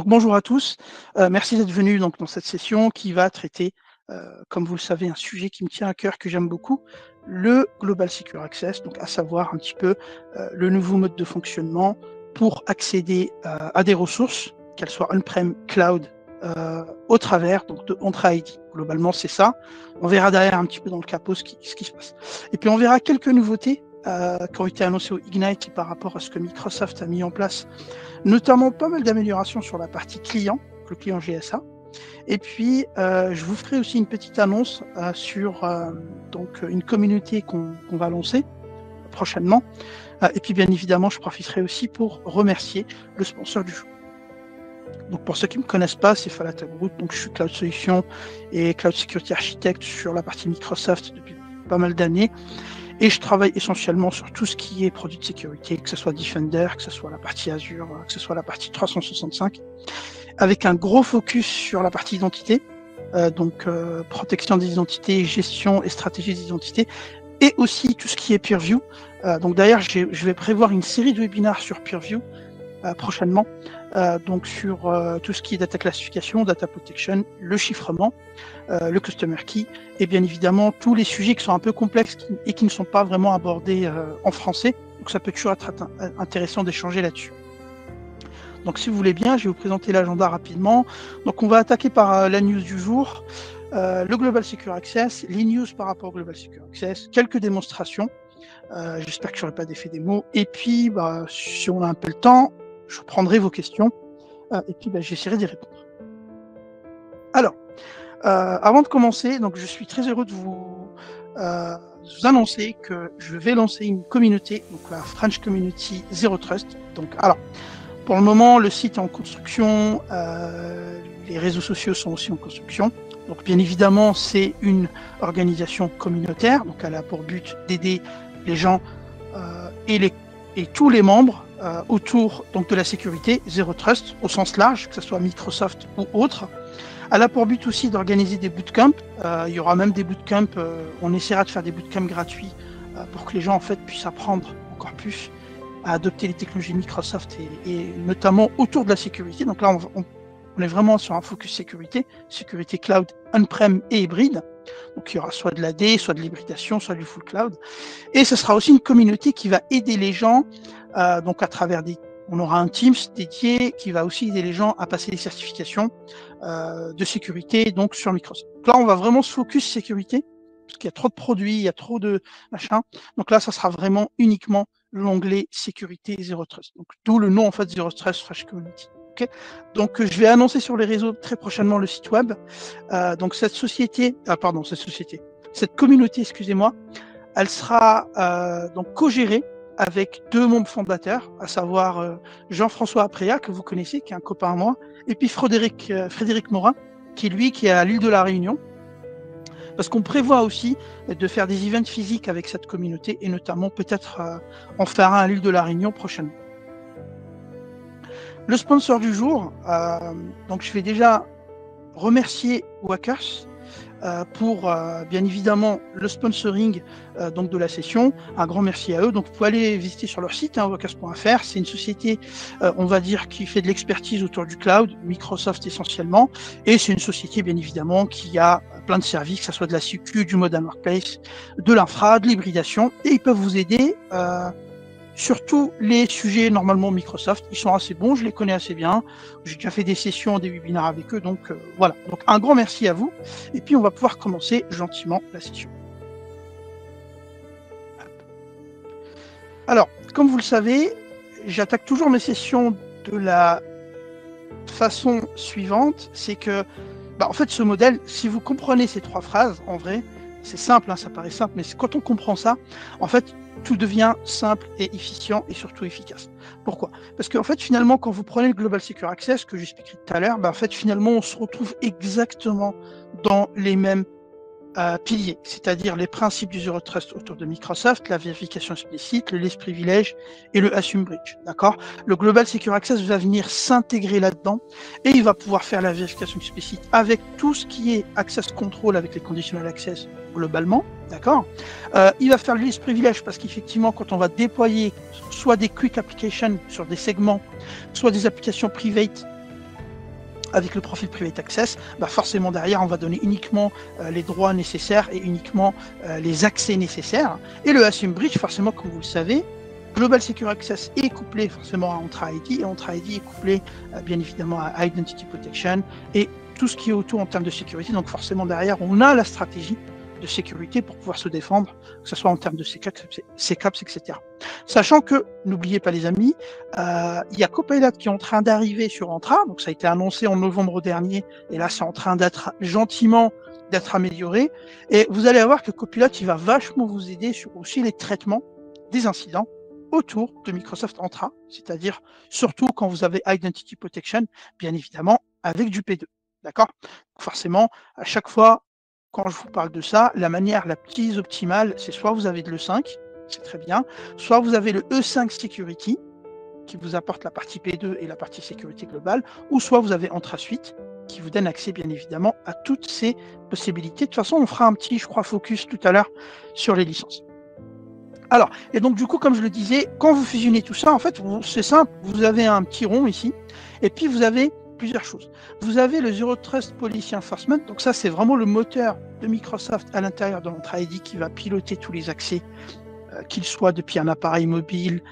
Donc bonjour à tous, merci d'être venus donc dans cette session qui va traiter, comme vous le savez, un sujet qui me tient à cœur, que j'aime beaucoup, le Global Secure Access, donc à savoir un petit peu le nouveau mode de fonctionnement pour accéder à des ressources, qu'elles soient on-prem, cloud, au travers donc de Entra ID. Globalement, c'est ça. On verra derrière un petit peu dans le capot ce qui se passe. Et puis on verra quelques nouveautés qui ont été annoncées au Ignite par rapport à ce que Microsoft a mis en place, notamment pas mal d'améliorations sur la partie client, le client GSA. Et puis, je vous ferai aussi une petite annonce sur donc une communauté qu'on va lancer prochainement. Et puis, bien évidemment, je profiterai aussi pour remercier le sponsor du jour. Donc, pour ceux qui ne me connaissent pas, c'est Falata Group. Donc, je suis Cloud Solutions et Cloud Security Architect sur la partie Microsoft depuis pas mal d'années. Et je travaille essentiellement sur tout ce qui est produits de sécurité, que ce soit Defender, que ce soit la partie Azure, que ce soit la partie 365, avec un gros focus sur la partie identité, donc protection des identités, gestion et stratégie des identités, et aussi tout ce qui est Purview. Donc d'ailleurs, je vais prévoir une série de webinaires sur Purview prochainement, donc sur tout ce qui est data classification, data protection, le chiffrement, le customer key, et bien évidemment tous les sujets qui sont un peu complexes et qui ne sont pas vraiment abordés en français. Donc ça peut toujours être intéressant d'échanger là-dessus. Donc si vous voulez bien, je vais vous présenter l'agenda rapidement. Donc on va attaquer par la news du jour, le Global Secure Access, les news par rapport au Global Secure Access, quelques démonstrations. J'espère que je n'aurai pas d'effet démo. Et puis, si on a un peu le temps, je prendrai vos questions et puis j'essaierai d'y répondre. Alors, avant de commencer, donc je suis très heureux de vous annoncer que je vais lancer une communauté, donc la French Community Zero Trust. Donc, alors, pour le moment, le site est en construction, les réseaux sociaux sont aussi en construction. Donc, bien évidemment, c'est une organisation communautaire, donc elle a pour but d'aider les gens et tous les membres autour donc de la sécurité Zero Trust au sens large, que ce soit Microsoft ou autre. Elle a pour but aussi d'organiser des bootcamps. Il y aura même des bootcamps. On essaiera de faire des bootcamps gratuits pour que les gens en fait puissent apprendre encore plus à adopter les technologies Microsoft et notamment autour de la sécurité. Donc là, on est vraiment sur un focus sécurité cloud, on-prem et hybride. Donc il y aura soit de l'AD, soit de l'hybridation, soit du full cloud. Et ce sera aussi une communauté qui va aider les gens, donc à travers on aura un Teams dédié qui va aussi aider les gens à passer les certifications de sécurité donc sur Microsoft. Donc là, on va vraiment se focus sécurité, parce qu'il y a trop de produits, il y a trop de machin. Donc là, ça sera vraiment uniquement l'onglet sécurité Zero Trust. Donc d'où le nom en fait Zero Trust Fresh Community. Okay. Donc je vais annoncer sur les réseaux très prochainement le site web. Donc cette communauté, excusez-moi, elle sera donc co-gérée avec deux membres fondateurs, à savoir Jean-François Apréa, que vous connaissez, qui est un copain à moi, et puis Frédéric Morin, qui est à l'île de la Réunion. Parce qu'on prévoit aussi de faire des events physiques avec cette communauté, et notamment peut-être en faire un à l'île de la Réunion prochainement. Le sponsor du jour, donc je vais déjà remercier Wackers pour bien évidemment le sponsoring donc de la session. Un grand merci à eux. Donc vous pouvez aller visiter sur leur site, wackers.fr. C'est une société, on va dire, qui fait de l'expertise autour du cloud, Microsoft essentiellement, et c'est une société bien évidemment qui a plein de services, que ce soit de la sécu, du Modern Workplace, de l'infra, de l'hybridation, et ils peuvent vous aider sur tous les sujets normalement Microsoft. Ils sont assez bons, je les connais assez bien. J'ai déjà fait des sessions, des webinaires avec eux, donc voilà. Donc un grand merci à vous. Et puis on va pouvoir commencer gentiment la session. Alors, comme vous le savez, j'attaque toujours mes sessions de la façon suivante, c'est que, en fait, ce modèle, si vous comprenez ces trois phrases, en vrai, c'est simple, hein, ça paraît simple, mais quand on comprend ça, en fait, tout devient simple et efficient et surtout efficace. Pourquoi? Parce qu'en fait, finalement, quand vous prenez le Global Secure Access, que j'expliquerai tout à l'heure, en fait, finalement, on se retrouve exactement dans les mêmes piliers, c'est-à-dire les principes du Zero Trust autour de Microsoft, la vérification explicite, le least privilege et le assume breach. D'accord? Le Global Secure Access va venir s'intégrer là-dedans et il va pouvoir faire la vérification explicite avec tout ce qui est access control avec les conditional access globalement. D'accord? Il va faire le least privilege parce qu'effectivement, quand on va déployer soit des quick applications sur des segments, soit des applications private avec le profil Private Access, bah forcément derrière on va donner uniquement les droits nécessaires et uniquement les accès nécessaires. Et le Assume Bridge, forcément, comme vous le savez, Global Secure Access est couplé forcément à Entra ID, et Entra ID est couplé bien évidemment à Identity Protection et tout ce qui est autour en termes de sécurité. Donc forcément derrière on a la stratégie de sécurité pour pouvoir se défendre, que ce soit en termes de CCAPS, etc. Sachant que, n'oubliez pas les amis, il y a Copilot qui est en train d'arriver sur Entra, donc ça a été annoncé en novembre dernier, et là c'est en train d'être gentiment d'être amélioré, et vous allez voir que Copilot il va vachement vous aider sur aussi les traitements des incidents autour de Microsoft Entra, c'est-à-dire surtout quand vous avez Identity Protection, bien évidemment avec du P2, d'accord? Forcément, à chaque fois, quand je vous parle de ça, la manière la plus optimale, c'est soit vous avez de l'E5, c'est très bien, soit vous avez le E5 Security, qui vous apporte la partie P2 et la partie sécurité globale, ou soit vous avez Entra Suite, qui vous donne accès bien évidemment à toutes ces possibilités. De toute façon, on fera un petit, je crois, focus tout à l'heure sur les licences. Alors, et donc du coup, comme je le disais, quand vous fusionnez tout ça, en fait, c'est simple, vous avez un petit rond ici, et puis vous avez plusieurs choses. Vous avez le Zero Trust Policy Enforcement, donc ça c'est vraiment le moteur de Microsoft à l'intérieur de Entra ID qui va piloter tous les accès, qu'ils soient depuis un appareil mobile,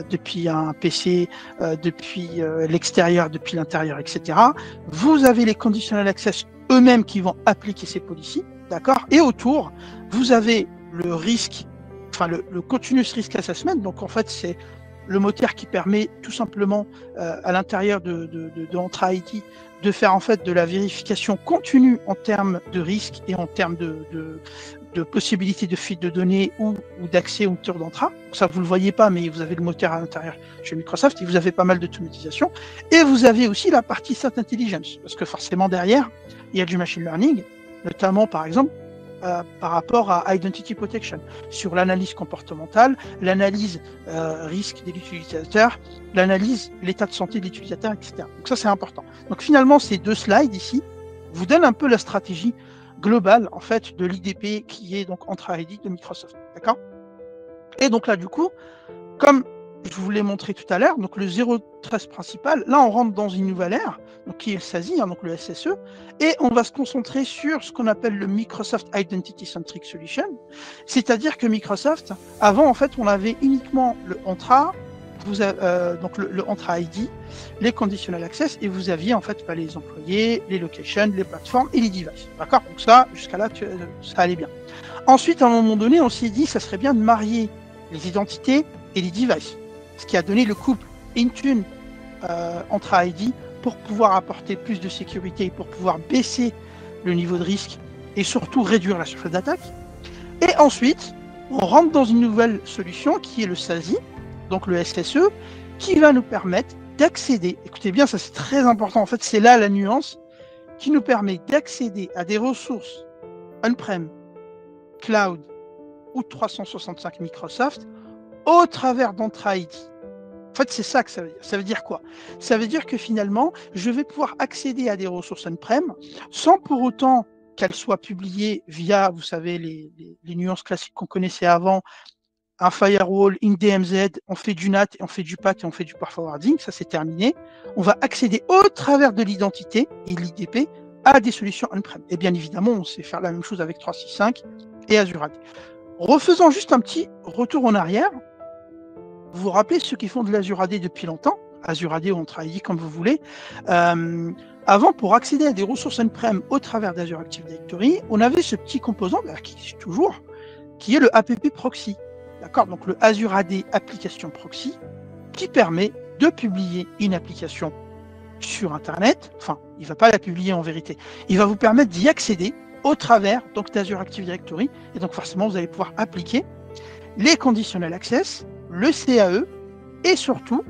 depuis un PC, depuis l'extérieur, depuis l'intérieur, etc. Vous avez les Conditional Access eux-mêmes qui vont appliquer ces policies, d'accord? Et autour, vous avez le risque, enfin le Continuous Risk Assessment, donc en fait c'est le moteur qui permet tout simplement à l'intérieur de Entra ID de faire en fait de la vérification continue en termes de risque et en termes de possibilités de fuite de données ou d'accès autour d'Entra. Ça vous le voyez pas, mais vous avez le moteur à l'intérieur chez Microsoft et vous avez pas mal d'automatisation. Et vous avez aussi la partie Threat Intelligence, parce que forcément derrière il y a du machine learning, notamment par exemple par rapport à Identity Protection, sur l'analyse comportementale, l'analyse risque de l'utilisateur, l'analyse l'état de santé de l'utilisateur, etc. Donc ça c'est important. Donc finalement ces deux slides ici vous donnent un peu la stratégie globale en fait de l'IDP qui est donc Entra ID de Microsoft, d'accord? Et donc là du coup, comme je vous l'ai montré tout à l'heure, donc le Zero Trust principal, là on rentre dans une nouvelle ère, donc qui est le SASI, donc le SSE, et on va se concentrer sur ce qu'on appelle le Microsoft Identity Centric Solution, c'est-à-dire que Microsoft, avant en fait on avait uniquement le Entra, donc le Entra ID, les Conditional Access, et vous aviez en fait les employés, les locations, les plateformes et les devices, d'accord? Donc ça, jusqu'à là, ça allait bien. Ensuite, à un moment donné, on s'est dit ça serait bien de marier les identités et les devices, ce qui a donné le couple Intune Entra ID pour pouvoir apporter plus de sécurité, pour pouvoir baisser le niveau de risque et surtout réduire la surface d'attaque. Et ensuite, on rentre dans une nouvelle solution qui est le SASI, donc le SSE, qui va nous permettre d'accéder, écoutez bien, ça c'est très important, en fait c'est là la nuance, qui nous permet d'accéder à des ressources on-prem, cloud ou 365 Microsoft au travers d'Entra ID. En fait, c'est ça que ça veut dire. Ça veut dire quoi? Ça veut dire que finalement, je vais pouvoir accéder à des ressources on-prem sans pour autant qu'elles soient publiées via, vous savez, les nuances classiques qu'on connaissait avant, un firewall, une DMZ, on fait du NAT, on fait du PAT et on fait du port forwarding, ça c'est terminé. On va accéder au travers de l'identité et l'IDP à des solutions on-prem. Et bien évidemment, on sait faire la même chose avec 365 et Azure AD. Refaisons juste un petit retour en arrière. Vous vous rappelez ceux qui font de l'Azure AD depuis longtemps, Azure AD ou Entra ID comme vous voulez, avant, pour accéder à des ressources on-prem au travers d'Azure Active Directory, on avait ce petit composant, qui existe toujours, qui est le APP Proxy. D'accord? Donc le Azure AD Application Proxy, qui permet de publier une application sur Internet. Enfin, il ne va pas la publier en vérité. Il va vous permettre d'y accéder au travers d'Azure Active Directory. Et donc forcément, vous allez pouvoir appliquer les Conditional Access, le CAE et surtout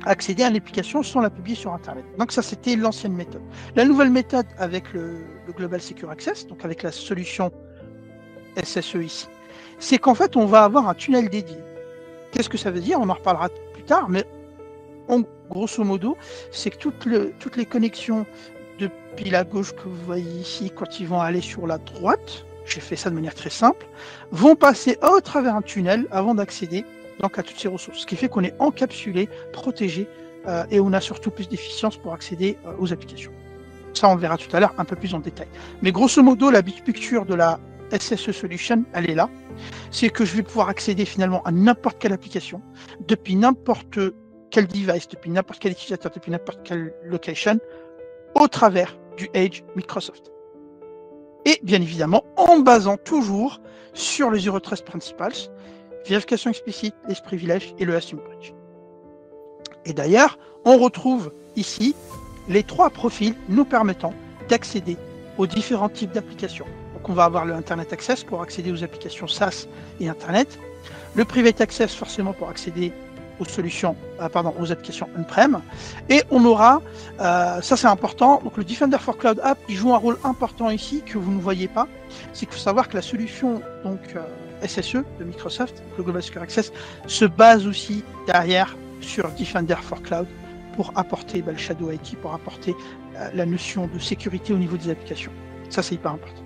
accéder à l'application sans la publier sur Internet. Donc ça, c'était l'ancienne méthode. La nouvelle méthode avec le Global Secure Access, donc avec la solution SSE ici, c'est qu'en fait, on va avoir un tunnel dédié. Qu'est-ce que ça veut dire? On en reparlera plus tard, mais grosso modo, c'est que toutes les connexions depuis la gauche que vous voyez ici, quand ils vont aller sur la droite, j'ai fait ça de manière très simple, vont passer au travers un tunnel avant d'accéder donc à toutes ces ressources. Ce qui fait qu'on est encapsulé, protégé et on a surtout plus d'efficience pour accéder aux applications. Ça, on le verra tout à l'heure un peu plus en détail. Mais grosso modo, la big picture de la SSE Solution, elle est là. C'est que je vais pouvoir accéder finalement à n'importe quelle application, depuis n'importe quel device, depuis n'importe quel utilisateur, depuis n'importe quelle location, au travers du Edge Microsoft. Et bien évidemment, en basant toujours sur les Zero Trust Principles, vérification explicite, les privilèges et le Assume Bridge. Et d'ailleurs, on retrouve ici les 3 profils nous permettant d'accéder aux différents types d'applications. Donc on va avoir le Internet Access pour accéder aux applications SaaS et Internet, le Private Access forcément pour accéder aux solutions, aux applications on-prem, et on aura, ça c'est important, donc le Defender for Cloud App, il joue un rôle important ici que vous ne voyez pas, c'est qu'il faut savoir que la solution donc SSE de Microsoft, le Global Secure Access, se base aussi derrière sur Defender for Cloud pour apporter le Shadow IT, pour apporter la notion de sécurité au niveau des applications. Ça, c'est hyper important.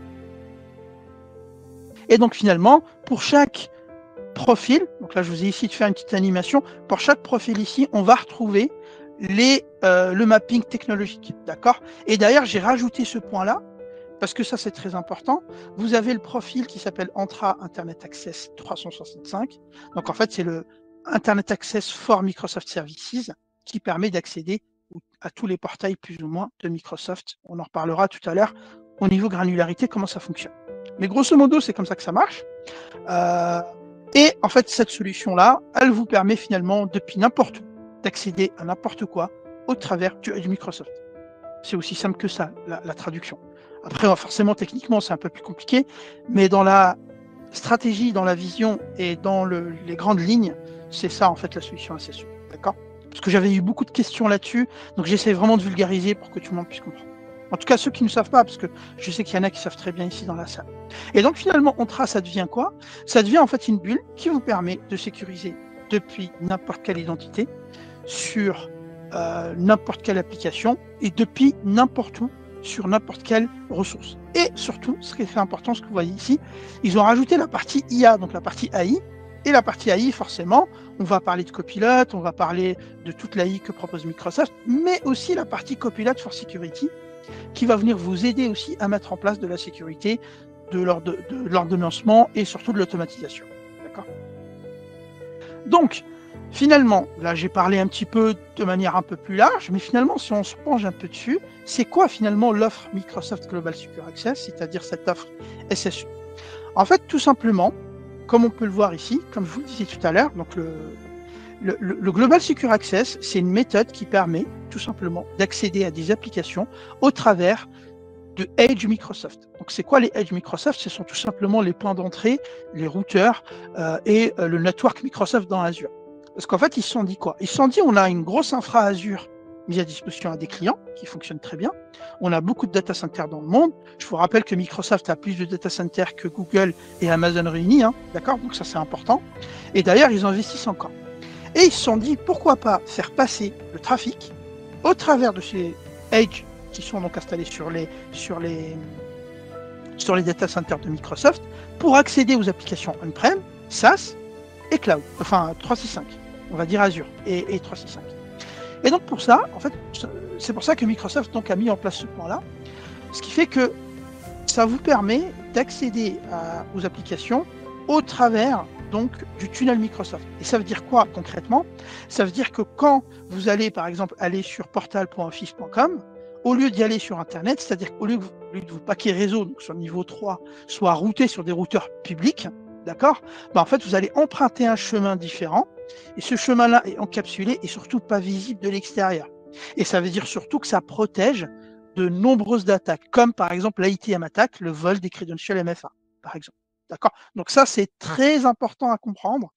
Et donc finalement, pour chaque profil, donc là je vous ai ici de faire une petite animation, pour chaque profil ici, on va retrouver le mapping technologique, d'accord? Et d'ailleurs, j'ai rajouté ce point-là, parce que ça c'est très important. Vous avez le profil qui s'appelle Entra Internet Access 365, donc en fait c'est le Internet Access for Microsoft Services, qui permet d'accéder à tous les portails plus ou moins de Microsoft. On en reparlera tout à l'heure au niveau granularité, comment ça fonctionne. Mais grosso modo, c'est comme ça que ça marche. Et en fait, cette solution-là, elle vous permet finalement, depuis n'importe où, d'accéder à n'importe quoi au travers du Edge Microsoft. C'est aussi simple que ça, la traduction. Après, forcément, techniquement, c'est un peu plus compliqué, mais dans la stratégie, dans la vision et dans les grandes lignes, c'est ça, en fait, la solution SSE. D'accord ? Parce que j'avais eu beaucoup de questions là-dessus, donc j'essaie vraiment de vulgariser pour que tout le monde puisse comprendre. En tout cas, ceux qui ne savent pas, parce que je sais qu'il y en a qui savent très bien ici dans la salle. Et donc finalement, Entra, ça devient quoi? Ça devient en fait une bulle qui vous permet de sécuriser depuis n'importe quelle identité, sur n'importe quelle application, et depuis n'importe où, sur n'importe quelle ressource. Et surtout, ce qui est très important, ce que vous voyez ici, ils ont rajouté la partie IA, donc la partie AI. Et la partie AI, forcément, on va parler de Copilot, on va parler de toute l'AI que propose Microsoft, mais aussi la partie Copilot for Security, qui va venir vous aider aussi à mettre en place de la sécurité, de l'ordonnancement et surtout de l'automatisation. D'accord ? Donc, finalement, là j'ai parlé un petit peu de manière un peu plus large, mais finalement, si on se penche un peu dessus, c'est quoi finalement l'offre Microsoft Global Secure Access, c'est-à-dire cette offre SSE? En fait, tout simplement, comme on peut le voir ici, comme je vous le disais tout à l'heure, donc le Global Secure Access, c'est une méthode qui permet tout simplement d'accéder à des applications au travers de Edge Microsoft. Donc c'est quoi les Edge Microsoft? Ce sont tout simplement les points d'entrée, les routeurs et le network Microsoft dans Azure. Parce qu'en fait, ils se sont dit quoi? Ils se sont dit on a une grosse infra Azure mise à disposition à des clients qui fonctionnent très bien. On a beaucoup de data centers dans le monde. Je vous rappelle que Microsoft a plus de data centers que Google et Amazon réunis, hein, d'accord? Donc ça c'est important. Et d'ailleurs, ils investissent encore. Et ils se sont dit pourquoi pas faire passer le trafic au travers de ces Edge qui sont donc installés sur les data centers de Microsoft pour accéder aux applications on-prem, SaaS et cloud, enfin 365, on va dire Azure et 365. Et donc pour ça, en fait, c'est pour ça que Microsoft donc a mis en place ce point-là, ce qui fait que ça vous permet d'accéder aux applications au travers donc du tunnel Microsoft. Et ça veut dire quoi concrètement? Ça veut dire que quand vous allez par exemple aller sur portal.office.com, au lieu d'y aller sur Internet, c'est-à-dire qu'au lieu de vos paquets réseau, donc sur le niveau 3, soit routés sur des routeurs publics, d'accord, en fait vous allez emprunter un chemin différent, et ce chemin-là est encapsulé et surtout pas visible de l'extérieur. Et ça veut dire surtout que ça protège de nombreuses attaques, comme par exemple l'ITM attack, le vol des credentials MFA, par exemple. D'accord? Donc ça, c'est très important à comprendre.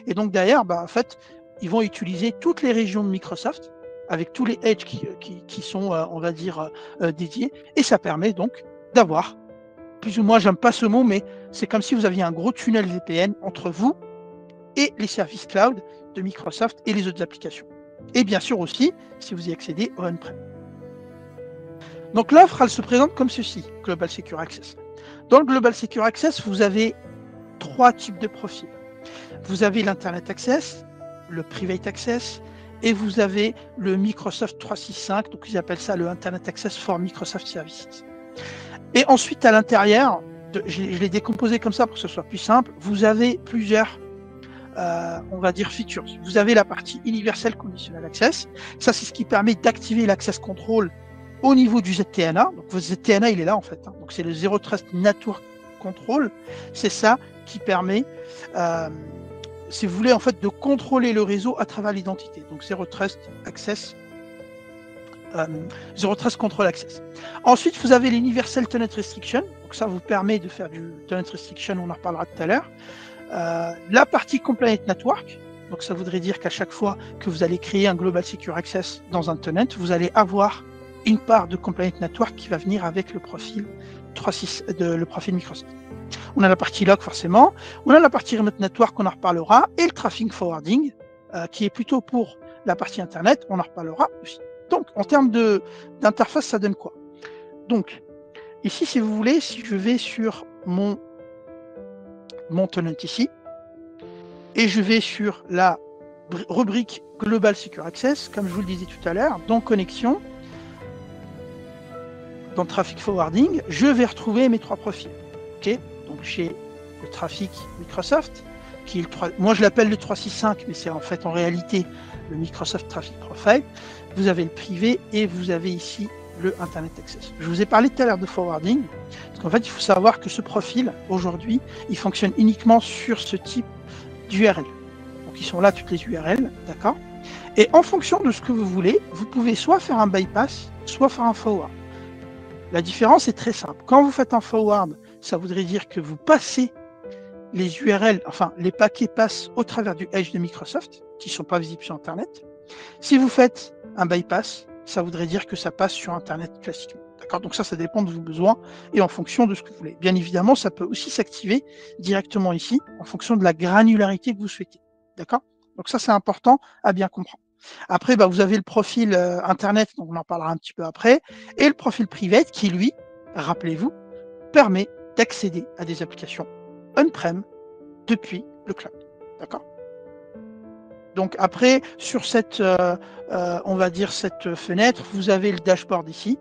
Et donc derrière, en fait, ils vont utiliser toutes les régions de Microsoft, avec tous les edge qui sont, on va dire, dédiés. Et ça permet donc d'avoir, plus ou moins, j'aime pas ce mot, mais c'est comme si vous aviez un gros tunnel VPN entre vous et les services cloud de Microsoft et les autres applications. Et bien sûr aussi, si vous y accédez au on-prem. Donc l'offre, elle se présente comme ceci, Global Secure Access. Dans le Global Secure Access, vous avez 3 types de profils. Vous avez l'Internet Access, le Private Access et vous avez le Microsoft 365, donc ils appellent ça le Internet Access for Microsoft Services. Et ensuite, à l'intérieur, je l'ai décomposé comme ça pour que ce soit plus simple, vous avez plusieurs, on va dire, features. Vous avez la partie Universal Conditional Access, ça c'est ce qui permet d'activer l'Access Control au niveau du ZTNA. Donc votre ZTNA, il est là en fait, hein. Donc c'est le Zero Trust Network Control, c'est ça qui permet, si vous voulez, en fait, de contrôler le réseau à travers l'identité. Donc Zero Trust Access, Zero Trust Control Access. Ensuite, vous avez l'Universal Tenant Restriction. Donc ça vous permet de faire du Tenant Restriction, on en reparlera tout à l'heure. La partie Compliant Network. Donc ça voudrait dire qu'à chaque fois que vous allez créer un Global Secure Access dans un tenant, vous allez avoir une part de Compliant Network qui va venir avec le profil 3.6 le profil Microsoft. On a la partie log forcément, on a la partie Remote Network, on en reparlera, et le Traffic Forwarding, qui est plutôt pour la partie Internet, on en reparlera aussi. Donc, en termes d'interface, ça donne quoi? Donc, ici, si vous voulez, si je vais sur mon tenant ici, et je vais sur la rubrique Global Secure Access, comme je vous le disais tout à l'heure, dans Connexion, dans Traffic Forwarding, je vais retrouver mes trois profils. Okay, donc j'ai le trafic Microsoft, qui est moi je l'appelle le 365, mais c'est en fait en réalité le Microsoft Traffic Profile. Vous avez le privé et vous avez ici le Internet Access. Je vous ai parlé tout à l'heure de forwarding, parce qu'en fait il faut savoir que ce profil, aujourd'hui, il fonctionne uniquement sur ce type d'URL. Donc ils sont là toutes les URL, d'accord? Et en fonction de ce que vous voulez, vous pouvez soit faire un bypass, soit faire un forward. La différence est très simple. Quand vous faites un forward, ça voudrait dire que vous passez les URL, enfin les paquets passent au travers du Edge de Microsoft, qui ne sont pas visibles sur Internet. Si vous faites un bypass, ça voudrait dire que ça passe sur Internet classiquement. D'accord? Donc ça dépend de vos besoins et en fonction de ce que vous voulez. Bien évidemment, ça peut aussi s'activer directement ici, en fonction de la granularité que vous souhaitez. D'accord? Donc ça, c'est important à bien comprendre. Après, vous avez le profil Internet, donc on en parlera un petit peu après, et le profil private qui, lui, rappelez-vous, permet d'accéder à des applications on-prem depuis le cloud. D'accord? Donc après, sur cette, on va dire cette fenêtre, vous avez le dashboard ici.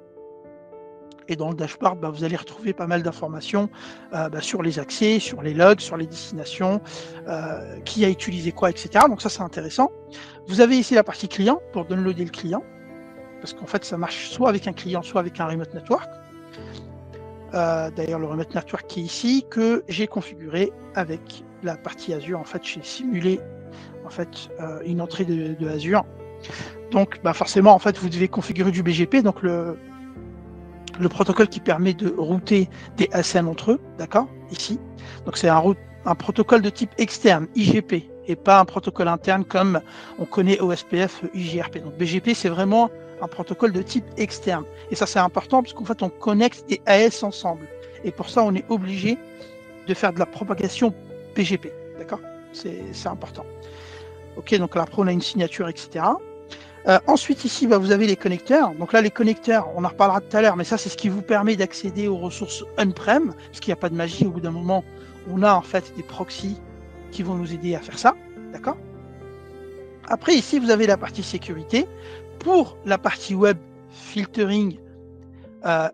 Et dans le dashboard, vous allez retrouver pas mal d'informations sur les accès, sur les logs, sur les destinations, qui a utilisé quoi, etc. Donc ça, c'est intéressant. Vous avez ici la partie client pour downloader le client, parce qu'en fait, ça marche soit avec un client, soit avec un remote network. D'ailleurs, le remote network qui est ici, que j'ai configuré avec la partie Azure. En fait, j'ai simulé une entrée de Azure. Donc, forcément, en fait, vous devez configurer du BGP, donc le protocole qui permet de router des ASN entre eux, d'accord, ici. Donc c'est un protocole de type externe, IGP, et pas un protocole interne comme on connaît OSPF, IGRP. Donc BGP, c'est vraiment un protocole de type externe. Et ça, c'est important parce qu'en fait, on connecte des AS ensemble. Et pour ça, on est obligé de faire de la propagation BGP, d'accord? C'est important. Ok, donc là, après, on a une signature, etc. Ensuite, ici, vous avez les connecteurs. Donc là, les connecteurs, on en reparlera tout à l'heure, mais ça, c'est ce qui vous permet d'accéder aux ressources on-prem, parce qu'il n'y a pas de magie. Au bout d'un moment, on a en fait des proxys qui vont nous aider à faire ça. D'accord? Après, ici, vous avez la partie sécurité. Pour la partie web filtering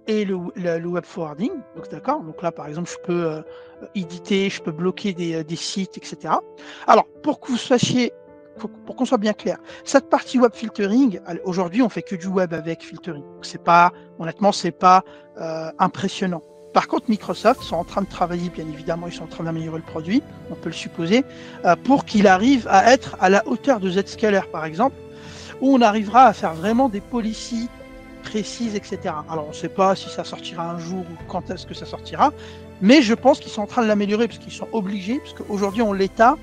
et le web forwarding. Donc, d'accord? Donc là, par exemple, je peux éditer, je peux bloquer des sites, etc. Alors, pour que vous sachiez, pour qu'on soit bien clair, cette partie web filtering, aujourd'hui, on fait que du web avec filtering. C'est pas, honnêtement, c'est pas impressionnant. Par contre, Microsoft sont en train de travailler, bien évidemment, ils sont en train d'améliorer le produit, on peut le supposer, pour qu'il arrive à être à la hauteur de Zscaler, par exemple, où on arrivera à faire vraiment des policies précises, etc. Alors, on ne sait pas si ça sortira un jour ou quand est-ce que ça sortira, mais je pense qu'ils sont en train de l'améliorer, parce qu'ils sont obligés, parce qu'aujourd'hui, on l'état.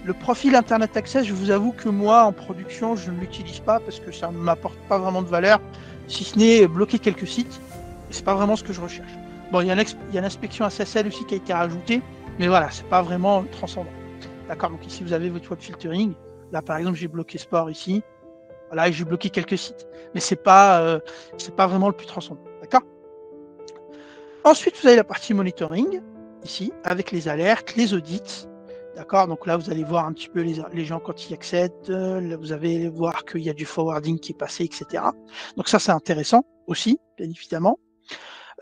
Le profil Internet Access, je vous avoue que moi, en production, je ne l'utilise pas parce que ça ne m'apporte pas vraiment de valeur, si ce n'est bloquer quelques sites. Et c'est pas vraiment ce que je recherche. Bon, il y a l'inspection SSL aussi qui a été rajoutée, mais voilà, c'est pas vraiment transcendant. D'accord, donc ici, vous avez votre web filtering. Là, par exemple, j'ai bloqué Sport ici. Voilà, et j'ai bloqué quelques sites. Mais c'est pas vraiment le plus transcendant. D'accord? Ensuite, vous avez la partie monitoring, ici, avec les alertes, les audits, D'accord, donc là, vous allez voir un petit peu les gens quand ils accèdent, là, vous allez voir qu'il y a du forwarding qui est passé, etc. Donc ça, c'est intéressant aussi, bien évidemment.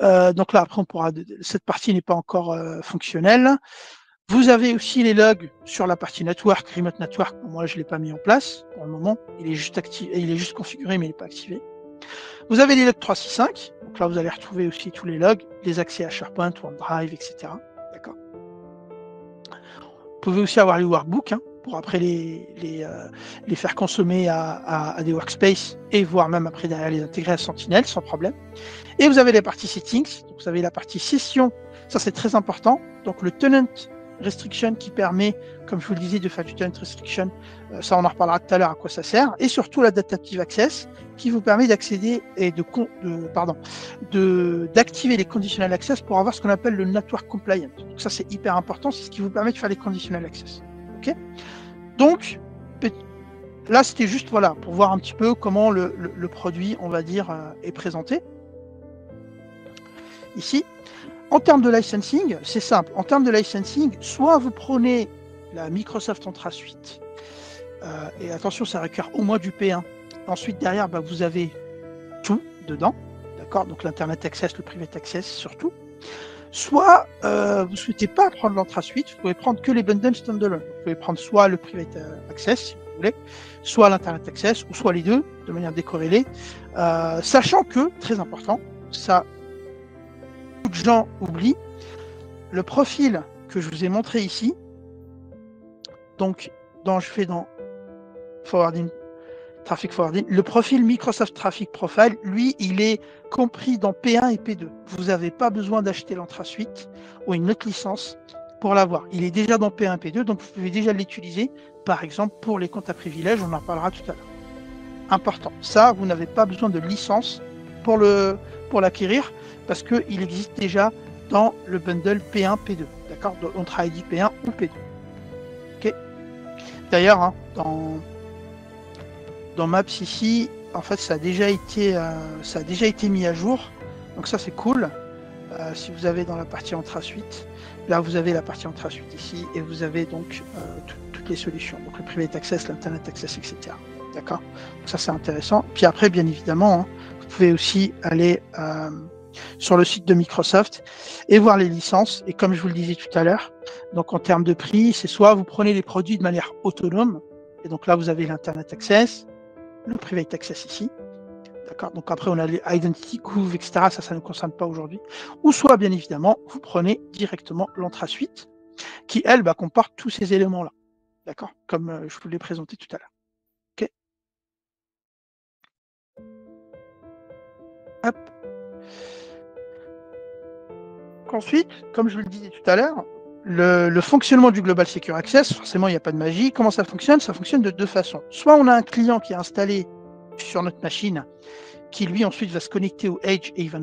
Donc là, après, cette partie n'est pas encore fonctionnelle. Vous avez aussi les logs sur la partie network, remote network. Moi, je ne l'ai pas mis en place pour le moment. Il est juste activé, il est juste configuré, mais il n'est pas activé. Vous avez les logs 365. Donc là, vous allez retrouver aussi tous les logs, les accès à SharePoint, OneDrive, etc. D'accord. Vous pouvez aussi avoir les workbooks pour après les faire consommer à des workspaces et voire même après derrière les intégrer à Sentinel sans problème. Et vous avez les parties settings, donc vous avez la partie session, ça c'est très important. Donc le tenant restriction qui permet, comme je vous le disais, de faire du tenant restriction, ça on en reparlera tout à l'heure à quoi ça sert, et surtout l'adaptive access qui vous permet d'accéder et d'activer les conditional access pour avoir ce qu'on appelle le network compliant. Donc ça c'est hyper important, c'est ce qui vous permet de faire les conditional access. Ok. Donc là c'était juste voilà pour voir un petit peu comment le produit, on va dire, est présenté. Ici, en termes de licensing, c'est simple. En termes de licensing, soit vous prenez la Microsoft Entra Suite, et attention, ça requiert au moins du P1. Ensuite, derrière, vous avez tout dedans, d'accord? Donc l'Internet Access, le Private Access, surtout. Soit vous ne souhaitez pas prendre l'Entra Suite, vous pouvez prendre que les bundles standalone. Vous pouvez prendre soit le Private Access, si vous voulez, soit l'Internet Access, ou soit les deux, de manière décorrélée. Sachant que, très important, ça... Beaucoup de gens oublient le profil que je vous ai montré ici. Donc, je fais dans Forwarding, Traffic Forwarding. Le profil Microsoft Traffic Profile, lui, il est compris dans P1 et P2. Vous n'avez pas besoin d'acheter l'Entra Suite ou une autre licence pour l'avoir. Il est déjà dans P1 et P2, donc vous pouvez déjà l'utiliser, par exemple, pour les comptes à privilèges. On en parlera tout à l'heure. Important. Ça, vous n'avez pas besoin de licence pour l'acquérir, parce qu'il existe déjà dans le bundle P1, P2. D'accord? Entra ID P1 ou P2. Ok. D'ailleurs, dans Maps ici, en fait, ça a déjà été mis à jour. Donc ça, c'est cool. Si vous avez dans la partie Entra Suite, là, vous avez la partie Entra Suite ici, et vous avez donc toutes les solutions. Donc le Private Access, l'Internet Access, etc. D'accord? Donc ça, c'est intéressant. Puis après, bien évidemment, vous pouvez aussi aller sur le site de Microsoft et voir les licences. Et comme je vous le disais tout à l'heure, donc en termes de prix, c'est soit vous prenez les produits de manière autonome, et donc là vous avez l'Internet Access, le Private Access ici, d'accord. Donc après on a les Identity Groove, etc. Ça ne nous concerne pas aujourd'hui. Ou soit bien évidemment vous prenez directement l'Entra Suite, qui elle comporte tous ces éléments-là, d'accord, comme je vous l'ai présenté tout à l'heure. Ok. Hop. Ensuite, comme je vous le disais tout à l'heure, le fonctionnement du Global Secure Access, forcément, il n'y a pas de magie. Comment ça fonctionne? Ça fonctionne de deux façons. Soit on a un client qui est installé sur notre machine, qui lui ensuite va se connecter au Edge et il va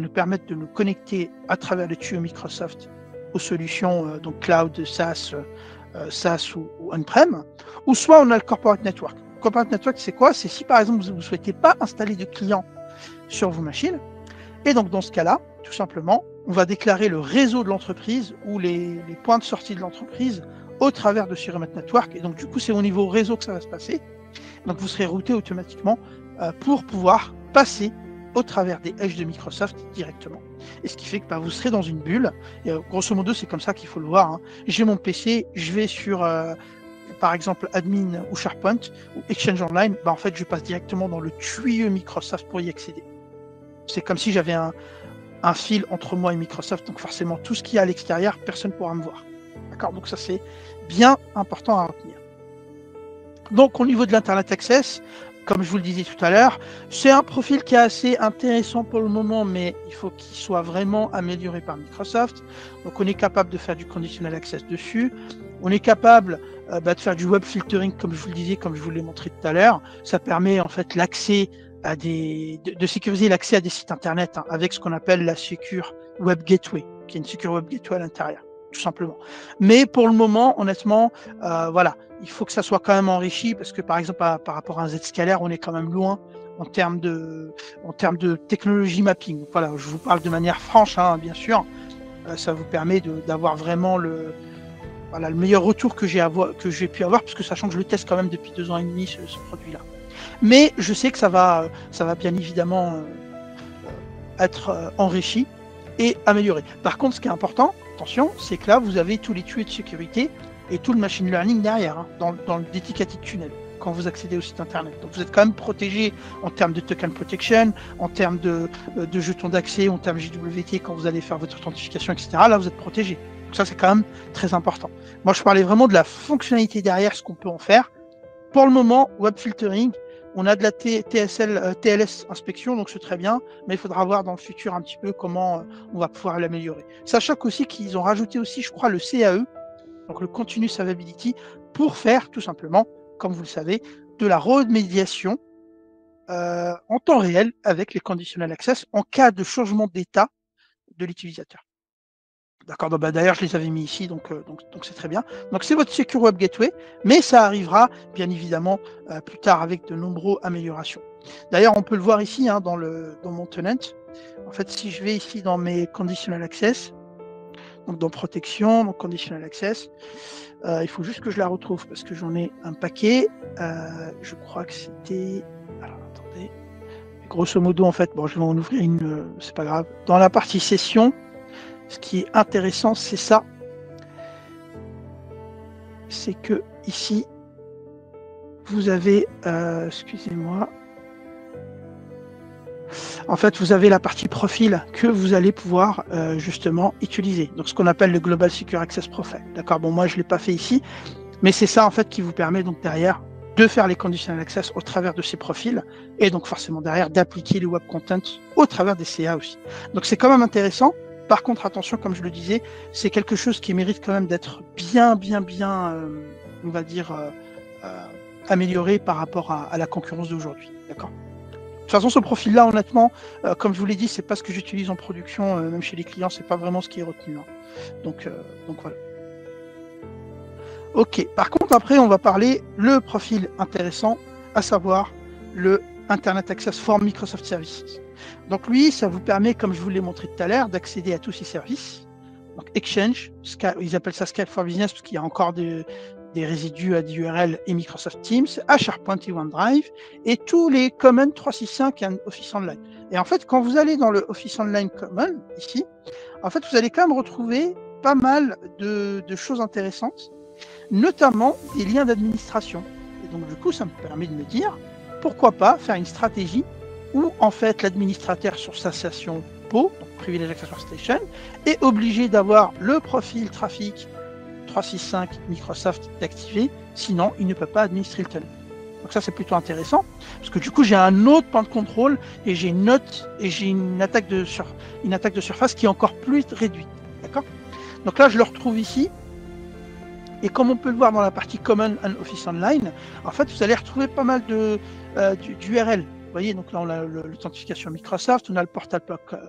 nous permettre de nous connecter à travers le tuyau Microsoft aux solutions donc cloud, SaaS ou on-prem. Ou soit on a le Corporate Network. Le Corporate Network, c'est quoi? C'est si par exemple vous ne souhaitez pas installer de client sur vos machines. Et donc dans ce cas-là, tout simplement, on va déclarer le réseau de l'entreprise ou les points de sortie de l'entreprise au travers de ce Remote Network. Et donc du coup, c'est au niveau réseau que ça va se passer. Donc vous serez routé automatiquement pour pouvoir passer au travers des edge de Microsoft directement. Et ce qui fait que vous serez dans une bulle. Et grosso modo, c'est comme ça qu'il faut le voir. J'ai mon PC, je vais sur par exemple admin ou SharePoint ou Exchange Online. En fait, je passe directement dans le tuyau Microsoft pour y accéder. C'est comme si j'avais un fil entre moi et Microsoft, donc forcément tout ce qu'il y a à l'extérieur, personne ne pourra me voir. D'accord? Donc ça c'est bien important à retenir. Donc au niveau de l'Internet Access, comme je vous le disais tout à l'heure, c'est un profil qui est assez intéressant pour le moment, mais il faut qu'il soit vraiment amélioré par Microsoft. Donc on est capable de faire du conditional access dessus. On est capable de faire du web filtering, comme je vous le disais, comme je vous l'ai montré tout à l'heure. Ça permet en fait l'accès de sécuriser l'accès à des sites internet avec ce qu'on appelle la Secure Web Gateway, qui est une Secure Web Gateway à l'intérieur, tout simplement. Mais pour le moment, honnêtement, voilà, il faut que ça soit quand même enrichi parce que par exemple, par rapport à un Zscaler, on est quand même loin en termes de technologie mapping. Donc, voilà, je vous parle de manière franche, bien sûr. Ça vous permet d'avoir vraiment voilà, le meilleur retour que j'ai pu avoir, puisque sachant que je le teste quand même depuis 2 ans et demi, ce produit-là. Mais je sais que ça va bien évidemment être enrichi et amélioré. Par contre, ce qui est important, attention, c'est que là, vous avez tous les tuyaux de sécurité et tout le machine learning derrière, hein, dans le dédicated tunnel, quand vous accédez au site internet. Donc vous êtes quand même protégé en termes de token protection, en termes de jetons d'accès, en termes JWT, quand vous allez faire votre authentification, etc. Là, vous êtes protégé. Donc ça, c'est quand même très important. Moi, je parlais vraiment de la fonctionnalité derrière, ce qu'on peut en faire. Pour le moment, web filtering, on a de la TLS inspection, donc c'est très bien, mais il faudra voir dans le futur un petit peu comment on va pouvoir l'améliorer. Sachant aussi qu'ils ont rajouté aussi, je crois, le CAE, donc le Continuous Availability, pour faire tout simplement, comme vous le savez, de la remédiation en temps réel avec les conditional access en cas de changement d'état de l'utilisateur. D'accord, bah, d'ailleurs je les avais mis ici, donc c'est très bien. Donc c'est votre Secure Web Gateway, mais ça arrivera bien évidemment plus tard avec de nombreuses améliorations. D'ailleurs on peut le voir ici hein, dans mon tenant. En fait si je vais ici dans mes Conditional Access, donc dans protection, donc Conditional Access, il faut juste que je la retrouve parce que j'en ai un paquet. Je crois que c'était... Alors attendez. Grosso modo en fait, bon je vais en ouvrir une, c'est pas grave. Dans la partie session, ce qui est intéressant, c'est ça. C'est que ici, vous avez, excusez-moi, en fait, vous avez la partie profil que vous allez pouvoir justement utiliser. Donc, ce qu'on appelle le Global Secure Access Profile. D'accord. Bon, moi, je l'ai pas fait ici, mais c'est ça en fait qui vous permet donc derrière de faire les conditional access au travers de ces profils et donc forcément derrière d'appliquer les web content au travers des CA aussi. Donc, c'est quand même intéressant. Par contre, attention, comme je le disais, c'est quelque chose qui mérite quand même d'être bien, on va dire, amélioré par rapport à la concurrence d'aujourd'hui. D'accord. De toute façon, ce profil-là, honnêtement, comme je vous l'ai dit, c'est pas ce que j'utilise en production, même chez les clients, c'est pas vraiment ce qui est retenu. Hein. Donc voilà. Ok. Par contre, après, on va parler le profil intéressant, à savoir le Internet Access for Microsoft Services. Donc lui, ça vous permet, comme je vous l'ai montré tout à l'heure, d'accéder à tous ces services. Donc Exchange, ils appellent ça Skype for Business parce qu'il y a encore des résidus à d'URL et Microsoft Teams, à SharePoint et OneDrive, et tous les Common 365 et Office Online. Et en fait, quand vous allez dans le Office Online Common, ici, en fait, vous allez quand même retrouver pas mal de choses intéressantes, notamment des liens d'administration. Et donc, du coup, ça me permet de me dire, pourquoi pas faire une stratégie où en fait l'administrateur sur sa station PO, donc Privilege Access Workstation, est obligé d'avoir le profil trafic 365 Microsoft d'activer, sinon il ne peut pas administrer le tenant. Donc ça c'est plutôt intéressant, parce que du coup j'ai un autre point de contrôle et j'ai une attaque de surface qui est encore plus réduite. D'accord. Donc là je le retrouve ici. Et comme on peut le voir dans la partie Common and Office Online, en fait vous allez retrouver pas mal d'URL. Vous voyez, donc là on a l'authentification Microsoft, on a le portal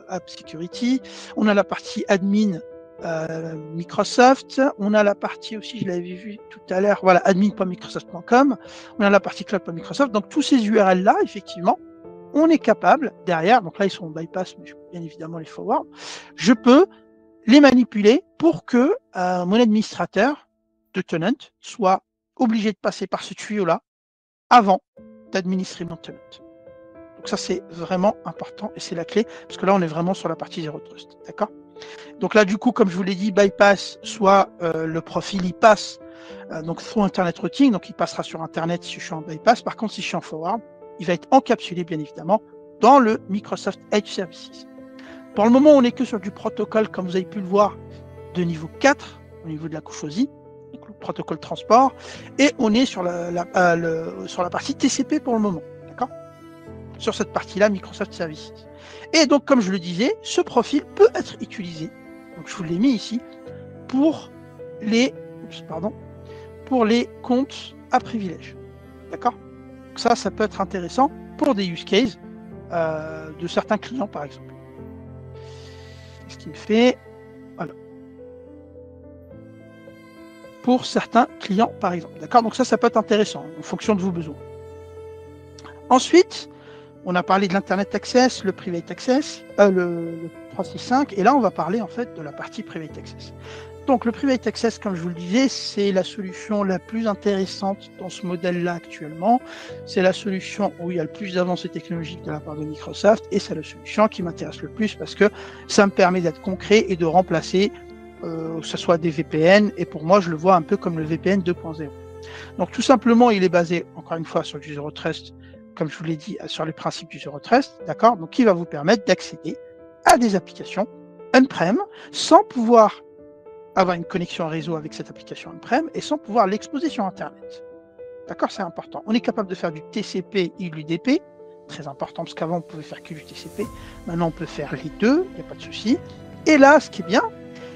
App Security, on a la partie admin Microsoft, on a la partie aussi, je l'avais vu tout à l'heure, voilà, admin.microsoft.com, on a la partie cloud.microsoft, donc tous ces URL là, effectivement, on est capable derrière, donc là ils sont en bypass, mais je peux bien évidemment les forward, je peux les manipuler pour que mon administrateur de tenant soit obligé de passer par ce tuyau là avant d'administrer mon tenant. Donc ça, c'est vraiment important et c'est la clé, parce que là, on est vraiment sur la partie Zero Trust. D'accord. Donc là, du coup, comme je vous l'ai dit, bypass, soit le profil, il passe donc through Internet Routing, donc il passera sur Internet si je suis en bypass. Par contre, si je suis en forward, il va être encapsulé, bien évidemment, dans le Microsoft Edge Services. Pour le moment, on n'est que sur du protocole, comme vous avez pu le voir, de niveau 4, au niveau de la couche OSI, donc le protocole transport, et on est sur sur la partie TCP pour le moment. D'accord. Sur cette partie-là, Microsoft Services. Et donc, comme je le disais, ce profil peut être utilisé, donc je vous l'ai mis ici, pour les comptes à privilèges. D'accord. Ça peut être intéressant pour des use cases de certains clients, par exemple. Ce qu'il fait, voilà. Pour certains clients, par exemple. D'accord. Donc ça peut être intéressant en fonction de vos besoins. Ensuite, on a parlé de l'Internet Access, le Private Access, le 365, et là on va parler en fait de la partie Private Access. Donc le Private Access, comme je vous le disais, c'est la solution la plus intéressante dans ce modèle-là actuellement. C'est la solution où il y a le plus d'avancées technologiques de la part de Microsoft, et c'est la solution qui m'intéresse le plus parce que ça me permet d'être concret et de remplacer que ce soit des VPN, et pour moi je le vois un peu comme le VPN 2.0. Donc tout simplement, il est basé, encore une fois, sur du Zero Trust, comme je vous l'ai dit, sur les principes du Zero Trust, d'accord? Donc qui va vous permettre d'accéder à des applications on-prem sans pouvoir avoir une connexion réseau avec cette application on-prem et sans pouvoir l'exposer sur Internet. D'accord, c'est important. On est capable de faire du TCP et l'UDP, très important parce qu'avant on pouvait faire que du TCP, maintenant on peut faire les deux, il n'y a pas de souci. Et là, ce qui est bien,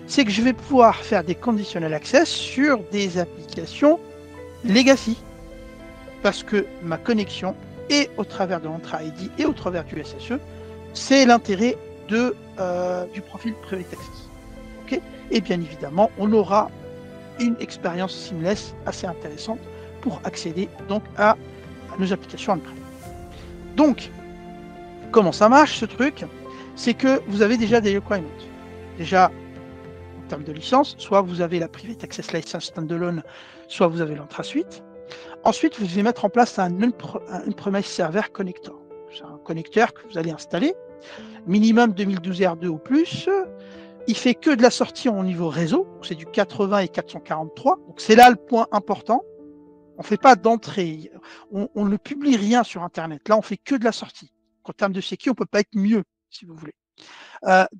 c'est que je vais pouvoir faire des conditional access sur des applications legacy, parce que ma connexion est au travers de l'Entra ID et au travers du SSE, c'est l'intérêt du profil Private Access. Okay, et bien évidemment, on aura une expérience seamless assez intéressante pour accéder donc à nos applications on-prem. Donc, comment ça marche ce truc? C'est que vous avez déjà des requirements. Déjà, en termes de licence, soit vous avez la Private Access License Standalone, soit vous avez l'Entra Suite. Ensuite, vous devez mettre en place un on-premise server connector. C'est un connecteur que vous allez installer, minimum 2012 R2 ou plus. Il fait que de la sortie au niveau réseau, c'est du 80 et 443. Donc c'est là le point important. On ne fait pas d'entrée, on ne publie rien sur Internet. Là, on fait que de la sortie. En termes de sécu, on ne peut pas être mieux, si vous voulez.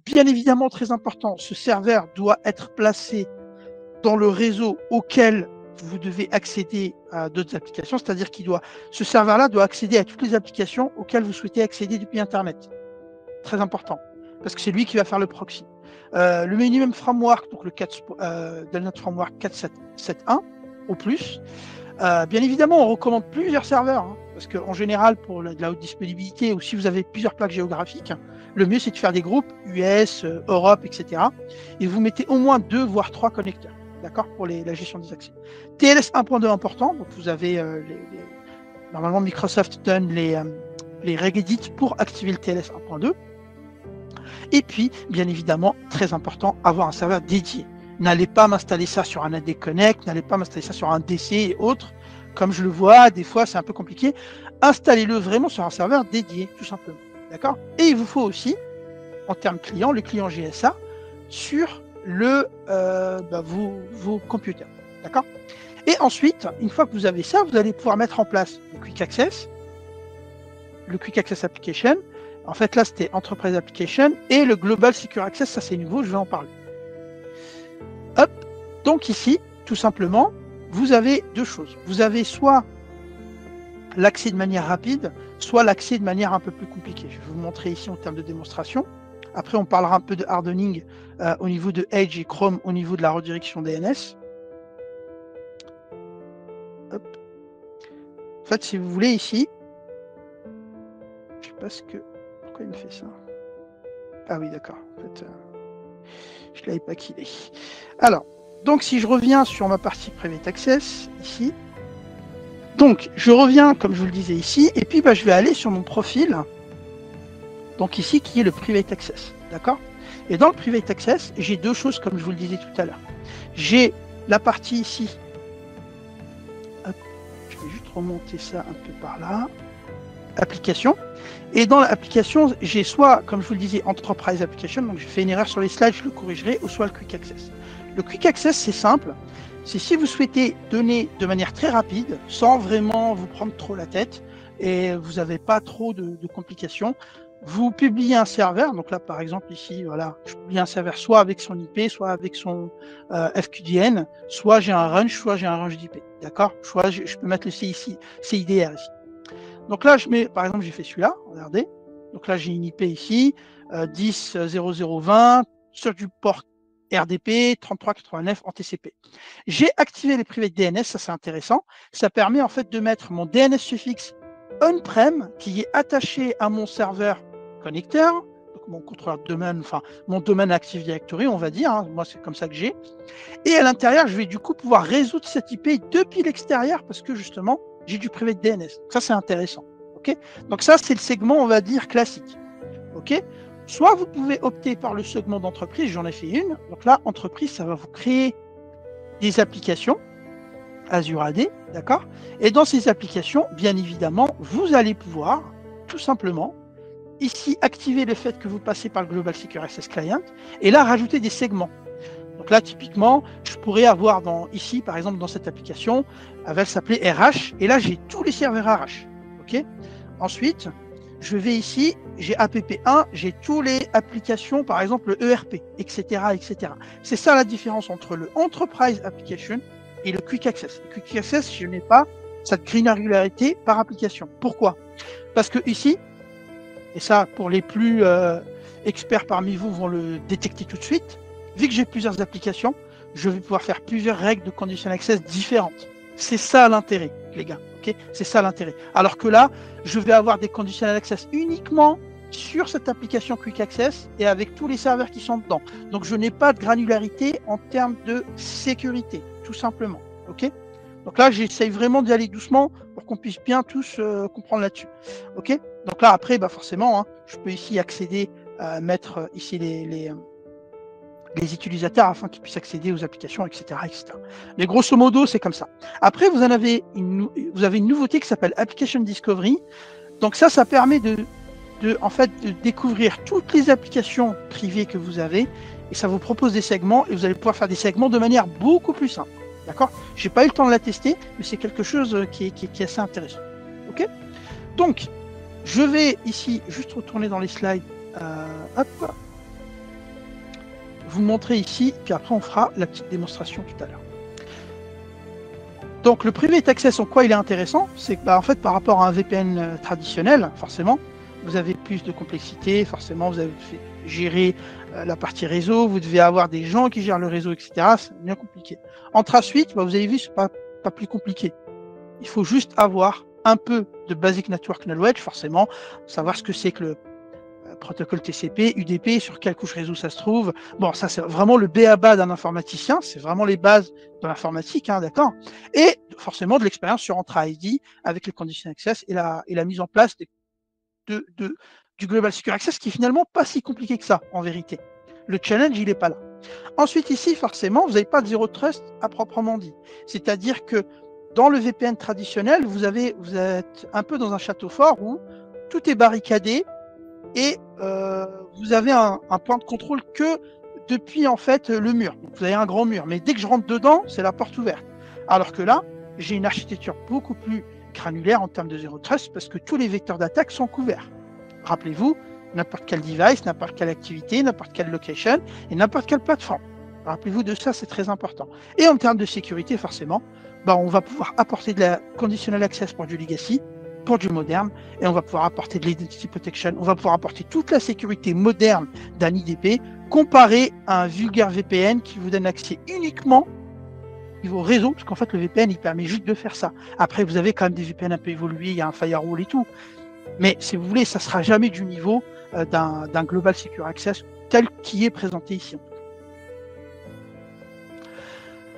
Bien évidemment, très important, ce serveur doit être placé dans le réseau auquel vous devez accéder à d'autres applications, c'est-à-dire ce serveur-là doit accéder à toutes les applications auxquelles vous souhaitez accéder depuis Internet. Très important, parce que c'est lui qui va faire le proxy. Le minimum framework, donc le Delnet Framework 4.7.1 au plus. Bien évidemment, on recommande plusieurs serveurs, hein, parce qu'en général, pour de la haute disponibilité, ou si vous avez plusieurs plaques géographiques, le mieux c'est de faire des groupes US, Europe, etc. Et vous mettez au moins 2 voire 3 connecteurs, d'accord, pour la gestion des accès. TLS 1.2 important, donc vous avez normalement Microsoft donne les règles pour activer le TLS 1.2. Et puis, bien évidemment, très important, avoir un serveur dédié. N'allez pas m'installer ça sur un AD Connect, n'allez pas m'installer ça sur un DC et autres. Comme je le vois, des fois, c'est un peu compliqué. Installez-le vraiment sur un serveur dédié, tout simplement. D'accord? Et il vous faut aussi, en termes client, le client GSA sur vos computers. D'accord? Et ensuite, une fois que vous avez ça, vous allez pouvoir mettre en place le Quick Access Application. En fait, là, c'était Enterprise Application et le Global Secure Access, ça c'est nouveau, je vais en parler. Hop, donc ici, tout simplement, vous avez deux choses. Vous avez soit l'accès de manière rapide, soit l'accès de manière un peu plus compliquée. Je vais vous montrer ici en termes de démonstration. Après, on parlera un peu de hardening au niveau de Edge et Chrome au niveau de la redirection DNS. Hop. En fait, si vous voulez ici, je sais pas pourquoi il me fait ça. Ah oui, d'accord. En fait, je ne l'avais pas killé. Alors, donc si je reviens sur ma partie Private Access, ici, donc je reviens, comme je vous le disais ici, et puis je vais aller sur mon profil, donc ici, qui est le Private Access, d'accord? Et dans le Private Access, j'ai deux choses, comme je vous le disais tout à l'heure. J'ai la partie ici, hop, je vais juste remonter ça un peu par là, application, et dans l'application, j'ai soit, comme je vous le disais, Enterprise Application, donc je fais une erreur sur les slides, je le corrigerai, ou soit le Quick Access. Le Quick Access, c'est simple, c'est si vous souhaitez donner de manière très rapide, sans vraiment vous prendre trop la tête, et vous n'avez pas trop de complications, vous publiez un serveur, donc là par exemple ici, voilà, je publie un serveur soit avec son IP, soit avec son FQDN, soit j'ai un range, soit j'ai un range d'IP, d'accord? Soit je peux mettre le CIDR ici. Donc là, je mets, par exemple, j'ai fait celui-là, regardez. Donc là, j'ai une IP ici, 10.0020 sur du port RDP 3389 en TCP. J'ai activé les private DNS, ça c'est intéressant. Ça permet en fait de mettre mon DNS suffixe on-prem qui est attaché à mon serveur connecteur, donc mon contrôleur de domaine, enfin mon domaine Active Directory, on va dire. Hein, moi, c'est comme ça que j'ai. Et à l'intérieur, je vais du coup pouvoir résoudre cette IP depuis l'extérieur parce que justement, j'ai du private DNS. Ça, c'est intéressant. Okay, donc ça, c'est le segment, on va dire, classique. Okay, Soit vous pouvez opter par le segment d'entreprise, j'en ai fait une. Donc là, entreprise, ça va vous créer des applications Azure AD, d'accord? Et dans ces applications, bien évidemment, vous allez pouvoir tout simplement ici activer le fait que vous passez par le Global Secure Access Client et là rajouter des segments. Donc là, typiquement, je pourrais avoir ici, par exemple, dans cette application, elle va s'appeler RH et là, j'ai tous les serveurs RH. Ok. Ensuite, je vais ici, j'ai APP1, j'ai toutes les applications, par exemple le ERP, etc., etc. C'est ça la différence entre le Enterprise Application et le Quick Access. Le Quick Access, je n'ai pas cette granularité par application. Pourquoi? Parce que ici, et ça pour les plus experts parmi vous vont le détecter tout de suite, vu que j'ai plusieurs applications, je vais pouvoir faire plusieurs règles de conditional access différentes. C'est ça l'intérêt, les gars. Okay, c'est ça l'intérêt. Alors que là, je vais avoir des conditional access uniquement sur cette application Quick Access et avec tous les serveurs qui sont dedans. Donc, je n'ai pas de granularité en termes de sécurité, tout simplement. Okay, donc là, j'essaye vraiment d'y aller doucement pour qu'on puisse bien tous comprendre là-dessus. Okay, donc là, après, bah forcément, hein, je peux ici accéder à mettre ici les utilisateurs afin qu'ils puissent accéder aux applications, etc., etc. Mais grosso modo, c'est comme ça. Après, vous avez une nouveauté qui s'appelle Application Discovery. Donc ça permet en fait, de découvrir toutes les applications privées que vous avez et ça vous propose des segments et vous allez pouvoir faire des segments de manière beaucoup plus simple. D'accord? J'ai pas eu le temps de la tester, mais c'est quelque chose qui est assez intéressant. Ok? Donc, je vais ici juste retourner dans les slides. Hop. Vous montrer ici, puis après on fera la petite démonstration tout à l'heure. Donc le Private Access, en quoi il est intéressant, c'est que en fait par rapport à un VPN traditionnel, forcément, vous avez plus de complexité, forcément vous avez gérer la partie réseau, vous devez avoir des gens qui gèrent le réseau, etc. C'est bien compliqué. En Trasuite, vous avez vu, c'est pas plus compliqué. Il faut juste avoir un peu de Basic Network Knowledge, forcément, savoir ce que c'est que le protocole TCP, UDP, sur quelle couche réseau ça se trouve. Bon, ça c'est vraiment le b.a.-ba d'un informaticien, c'est vraiment les bases de l'informatique, hein, d'accord. Et forcément de l'expérience sur Entra ID avec les conditions access et la mise en place du Global Secure Access qui est finalement pas si compliqué que ça en vérité. Le challenge, il n'est pas là. Ensuite ici, forcément, vous n'avez pas de Zero Trust à proprement dit. C'est-à-dire que dans le VPN traditionnel, vous êtes un peu dans un château fort où tout est barricadé et vous avez un point de contrôle que depuis en fait le mur. Donc, vous avez un grand mur, mais dès que je rentre dedans, c'est la porte ouverte. Alors que là, j'ai une architecture beaucoup plus granulaire en termes de Zero Trust parce que tous les vecteurs d'attaque sont couverts. Rappelez-vous, n'importe quel device, n'importe quelle activité, n'importe quelle location et n'importe quelle plateforme. Rappelez-vous de ça, c'est très important. Et en termes de sécurité, forcément, on va pouvoir apporter de la conditional access pour du legacy, pour du moderne, et on va pouvoir apporter de l'identity protection, on va pouvoir apporter toute la sécurité moderne d'un IDP comparé à un vulgaire VPN qui vous donne accès uniquement au niveau réseau, parce qu'en fait le VPN il permet juste de faire ça. Après vous avez quand même des VPN un peu évolués, il y a un firewall et tout, mais si vous voulez, ça ne sera jamais du niveau d'un Global Secure Access tel qui est présenté ici.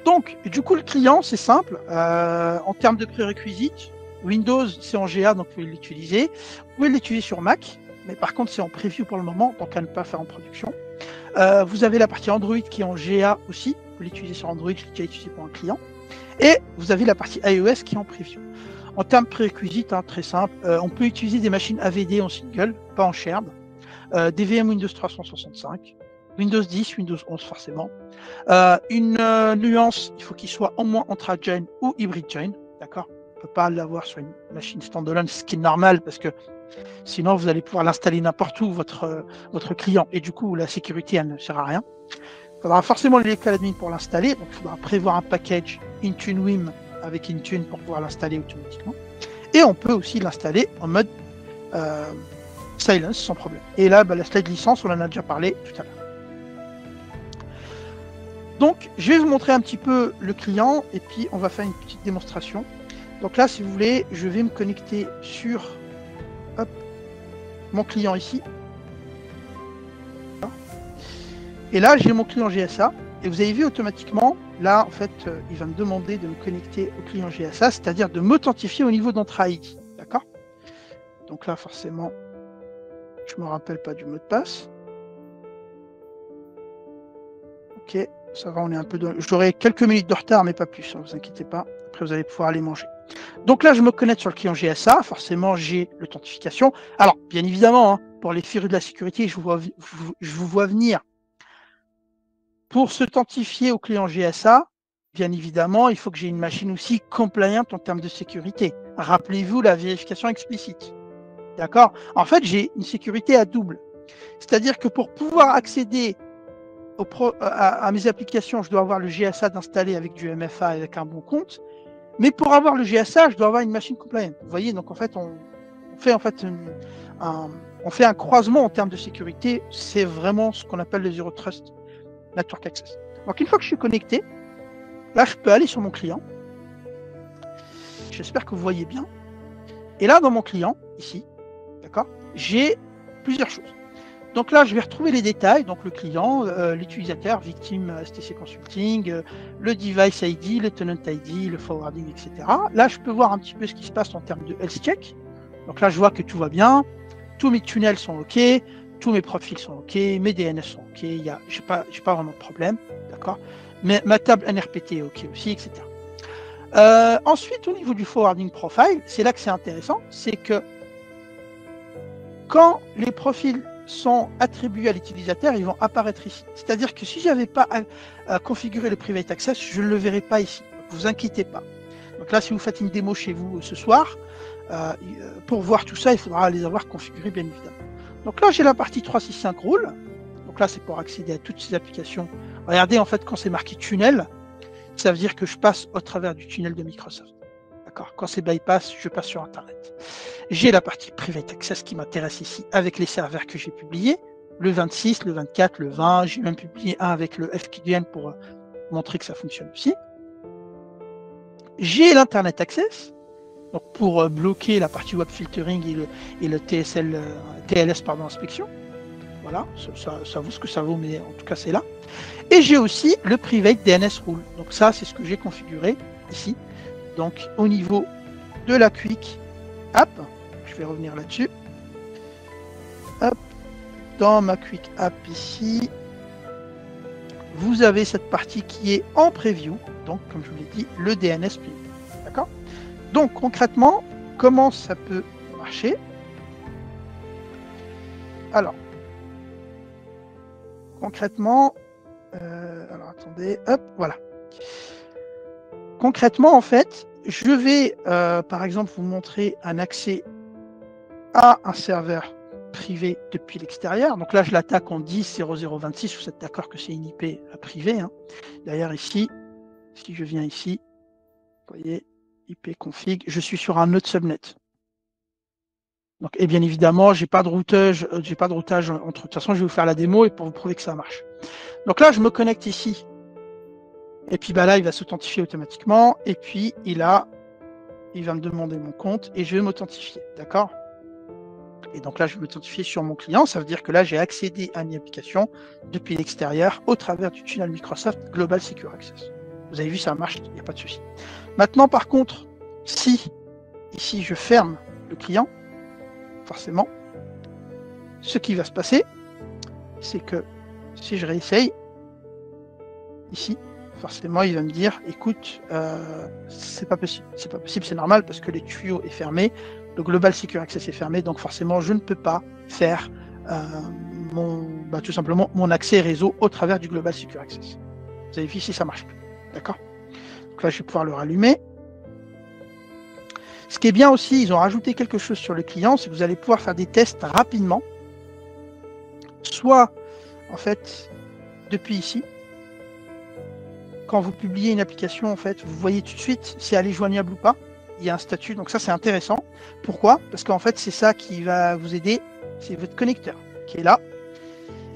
Donc, du coup, le client, c'est simple. En termes de prérequis, Windows, c'est en GA, donc vous pouvez l'utiliser. Vous pouvez l'utiliser sur Mac, mais par contre, c'est en preview pour le moment, donc à ne pas faire en production. Vous avez la partie Android qui est en GA aussi. Vous pouvez l'utiliser sur Android, je l'ai déjà utilisé pour un client. Et vous avez la partie iOS qui est en preview. En termes de prérequis, très simple, on peut utiliser des machines AVD en single, pas en shared, des VM Windows 365, Windows 10, Windows 11 forcément. Une nuance, il faut qu'il soit au moins Entra-Join ou Hybrid Join, d'accord? On ne peut pas l'avoir sur une machine standalone, ce qui est normal parce que sinon vous allez pouvoir l'installer n'importe où, votre client, et du coup la sécurité elle ne sert à rien. Il faudra forcément les local admin pour l'installer, donc il faudra prévoir un package Intune Vim avec Intune pour pouvoir l'installer automatiquement. Et on peut aussi l'installer en mode silence sans problème. Et là, la slide licence, on en a déjà parlé tout à l'heure. Donc, je vais vous montrer un petit peu le client et puis on va faire une petite démonstration. Donc là, si vous voulez, je vais me connecter sur mon client ici. Et là, j'ai mon client GSA. Et vous avez vu automatiquement, là, en fait, il va me demander de me connecter au client GSA, c'est-à-dire de m'authentifier au niveau d'Entra ID. D'accord? Donc là, forcément, je ne me rappelle pas du mot de passe. Ok, ça va, on est un peu dans... J'aurai quelques minutes de retard, mais pas plus, ne vous inquiétez pas. Après, vous allez pouvoir aller manger. Donc là, je me connecte sur le client GSA. Forcément, j'ai l'authentification. Alors, bien évidemment, hein, pour les férus de la sécurité, je vous vois venir. Pour s'authentifier au client GSA, bien évidemment, il faut que j'ai une machine aussi compliant en termes de sécurité. Rappelez-vous la vérification explicite. D'accord? En fait, j'ai une sécurité à double. C'est-à-dire que pour pouvoir accéder à mes applications, je dois avoir le GSA d'installer avec du MFA, avec un bon compte. Mais pour avoir le GSA, je dois avoir une machine compliant. Vous voyez, donc en fait, on fait un croisement en termes de sécurité. C'est vraiment ce qu'on appelle le Zero Trust Network Access. Donc une fois que je suis connecté, là, je peux aller sur mon client. J'espère que vous voyez bien. Et là, dans mon client, ici, d'accord, j'ai plusieurs choses. Donc là, je vais retrouver les détails, donc le client, l'utilisateur, victime STC Consulting, le device ID, le tenant ID, le forwarding, etc. Là, je peux voir un petit peu ce qui se passe en termes de health check. Donc là, je vois que tout va bien, tous mes tunnels sont OK, tous mes profils sont OK, mes DNS sont OK, je n'ai pas vraiment de problème, d'accord. Mais ma table NRPT est OK aussi, etc. Ensuite, au niveau du forwarding profile, c'est là que c'est intéressant, c'est que quand les profils sont attribués à l'utilisateur, ils vont apparaître ici. C'est-à-dire que si je n'avais pas configuré le Private Access, je ne le verrai pas ici. Ne vous inquiétez pas. Donc là, si vous faites une démo chez vous ce soir, pour voir tout ça, il faudra les avoir configurés, bien évidemment. Donc là, j'ai la partie 365 Rule. Donc là, c'est pour accéder à toutes ces applications. Regardez, en fait, quand c'est marqué tunnel, ça veut dire que je passe au travers du tunnel de Microsoft. D'accord. Quand c'est bypass, je passe sur Internet. J'ai la partie Private Access qui m'intéresse ici avec les serveurs que j'ai publiés, le 26, le 24, le 20. J'ai même publié un avec le FQDN pour montrer que ça fonctionne aussi. J'ai l'Internet Access, donc pour bloquer la partie web filtering et le TLS inspection. Voilà, ça vaut ce que ça vaut, mais en tout cas c'est là. Et j'ai aussi le Private DNS Rule. Donc ça, c'est ce que j'ai configuré ici. Donc au niveau de la Quick App, je vais revenir là-dessus. Hop, dans ma Quick App ici, vous avez cette partie qui est en preview. Donc, comme je vous l'ai dit, le DNS preview. D'accord? Donc, concrètement, comment ça peut marcher? Alors, concrètement, alors attendez, hop, voilà. Concrètement, en fait, je vais, par exemple, vous montrer un accès à un serveur privé depuis l'extérieur. Donc là, je l'attaque en 10.0026, vous êtes d'accord que c'est une IP privée. Hein. D'ailleurs, ici, si je viens ici, vous voyez, IP config, je suis sur un autre subnet. Donc, et bien évidemment, j'ai pas de routage entre. De toute façon, je vais vous faire la démo et pour vous prouver que ça marche. Donc là, je me connecte ici. Et puis bah là, il va s'authentifier automatiquement. Et puis il va me demander mon compte et je vais m'authentifier. D'accord? Et donc là, je vais m'authentifier sur mon client. Ça veut dire que là, j'ai accédé à une application depuis l'extérieur au travers du tunnel Microsoft Global Secure Access. Vous avez vu, ça marche, il n'y a pas de souci. Maintenant, par contre, si ici je ferme le client, forcément, ce qui va se passer, c'est que si je réessaye, ici, forcément, il va me dire, écoute, c'est pas possible, c'est normal parce que le tuyau est fermé, le Global Secure Access est fermé, donc forcément, je ne peux pas faire tout simplement mon accès réseau au travers du Global Secure Access. Vous avez vu ici, ça marche plus, d'accord? Donc là, je vais pouvoir le rallumer. Ce qui est bien aussi, ils ont rajouté quelque chose sur le client, c'est que vous allez pouvoir faire des tests rapidement, soit en fait depuis ici. Quand vous publiez une application, en fait, vous voyez tout de suite si elle est joignable ou pas. Il y a un statut, donc ça c'est intéressant. Pourquoi? Parce qu'en fait, c'est ça qui va vous aider, c'est votre connecteur qui est là.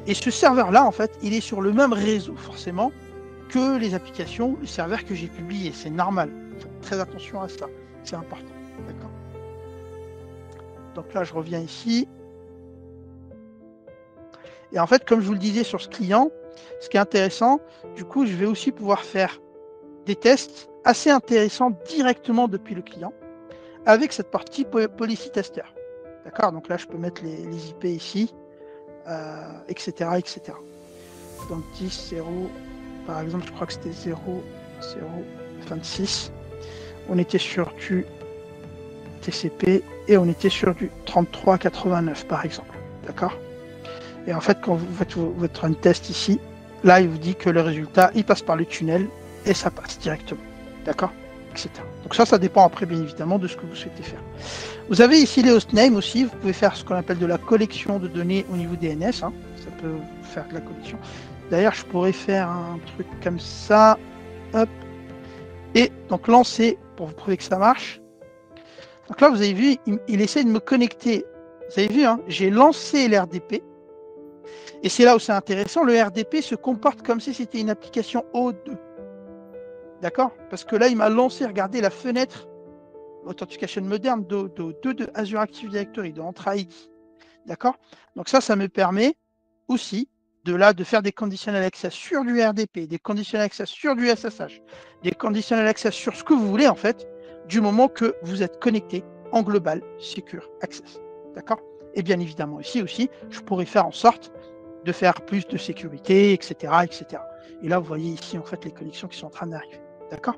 Et ce serveur-là, en fait, il est sur le même réseau, forcément, que les applications, les serveurs que j'ai publiés. C'est normal. Faites très attention à ça. C'est important. D'accord? Donc là, je reviens ici. Et en fait, comme je vous le disais sur ce client, ce qui est intéressant, du coup, je vais aussi pouvoir faire des tests assez intéressants directement depuis le client avec cette partie Policy Tester. D'accord? Donc là, je peux mettre les IP ici, etc., etc. Donc 10, 0, par exemple, je crois que c'était 0.0.26. On était sur du TCP et on était sur du 33.89 par exemple. D'accord? Et en fait, quand vous faites votre run test ici, là, il vous dit que le résultat, il passe par le tunnel et ça passe directement. D'accord? Etc. Donc ça dépend après, bien évidemment, de ce que vous souhaitez faire. Vous avez ici les hostnames aussi. Vous pouvez faire ce qu'on appelle de la collection de données au niveau DNS. Hein. Ça peut faire de la collection. D'ailleurs, je pourrais faire un truc comme ça. Hop. Et donc lancer pour vous prouver que ça marche. Donc là, vous avez vu, il essaie de me connecter. Vous avez vu, hein, j'ai lancé l'RDP. Et c'est là où c'est intéressant. Le RDP se comporte comme si c'était une application O2. D'accord? Parce que là, il m'a lancé, regardez la fenêtre Authentication moderne de Azure Active Directory, de Entra ID. D'accord? Donc ça me permet aussi de faire des conditional access sur du RDP, des conditional access sur du SSH, des conditional access sur ce que vous voulez en fait, du moment que vous êtes connecté en global secure access. D'accord? Et bien évidemment ici aussi, je pourrais faire en sorte de faire plus de sécurité, etc., etc. Et là, vous voyez ici en fait les connexions qui sont en train d'arriver. D'accord?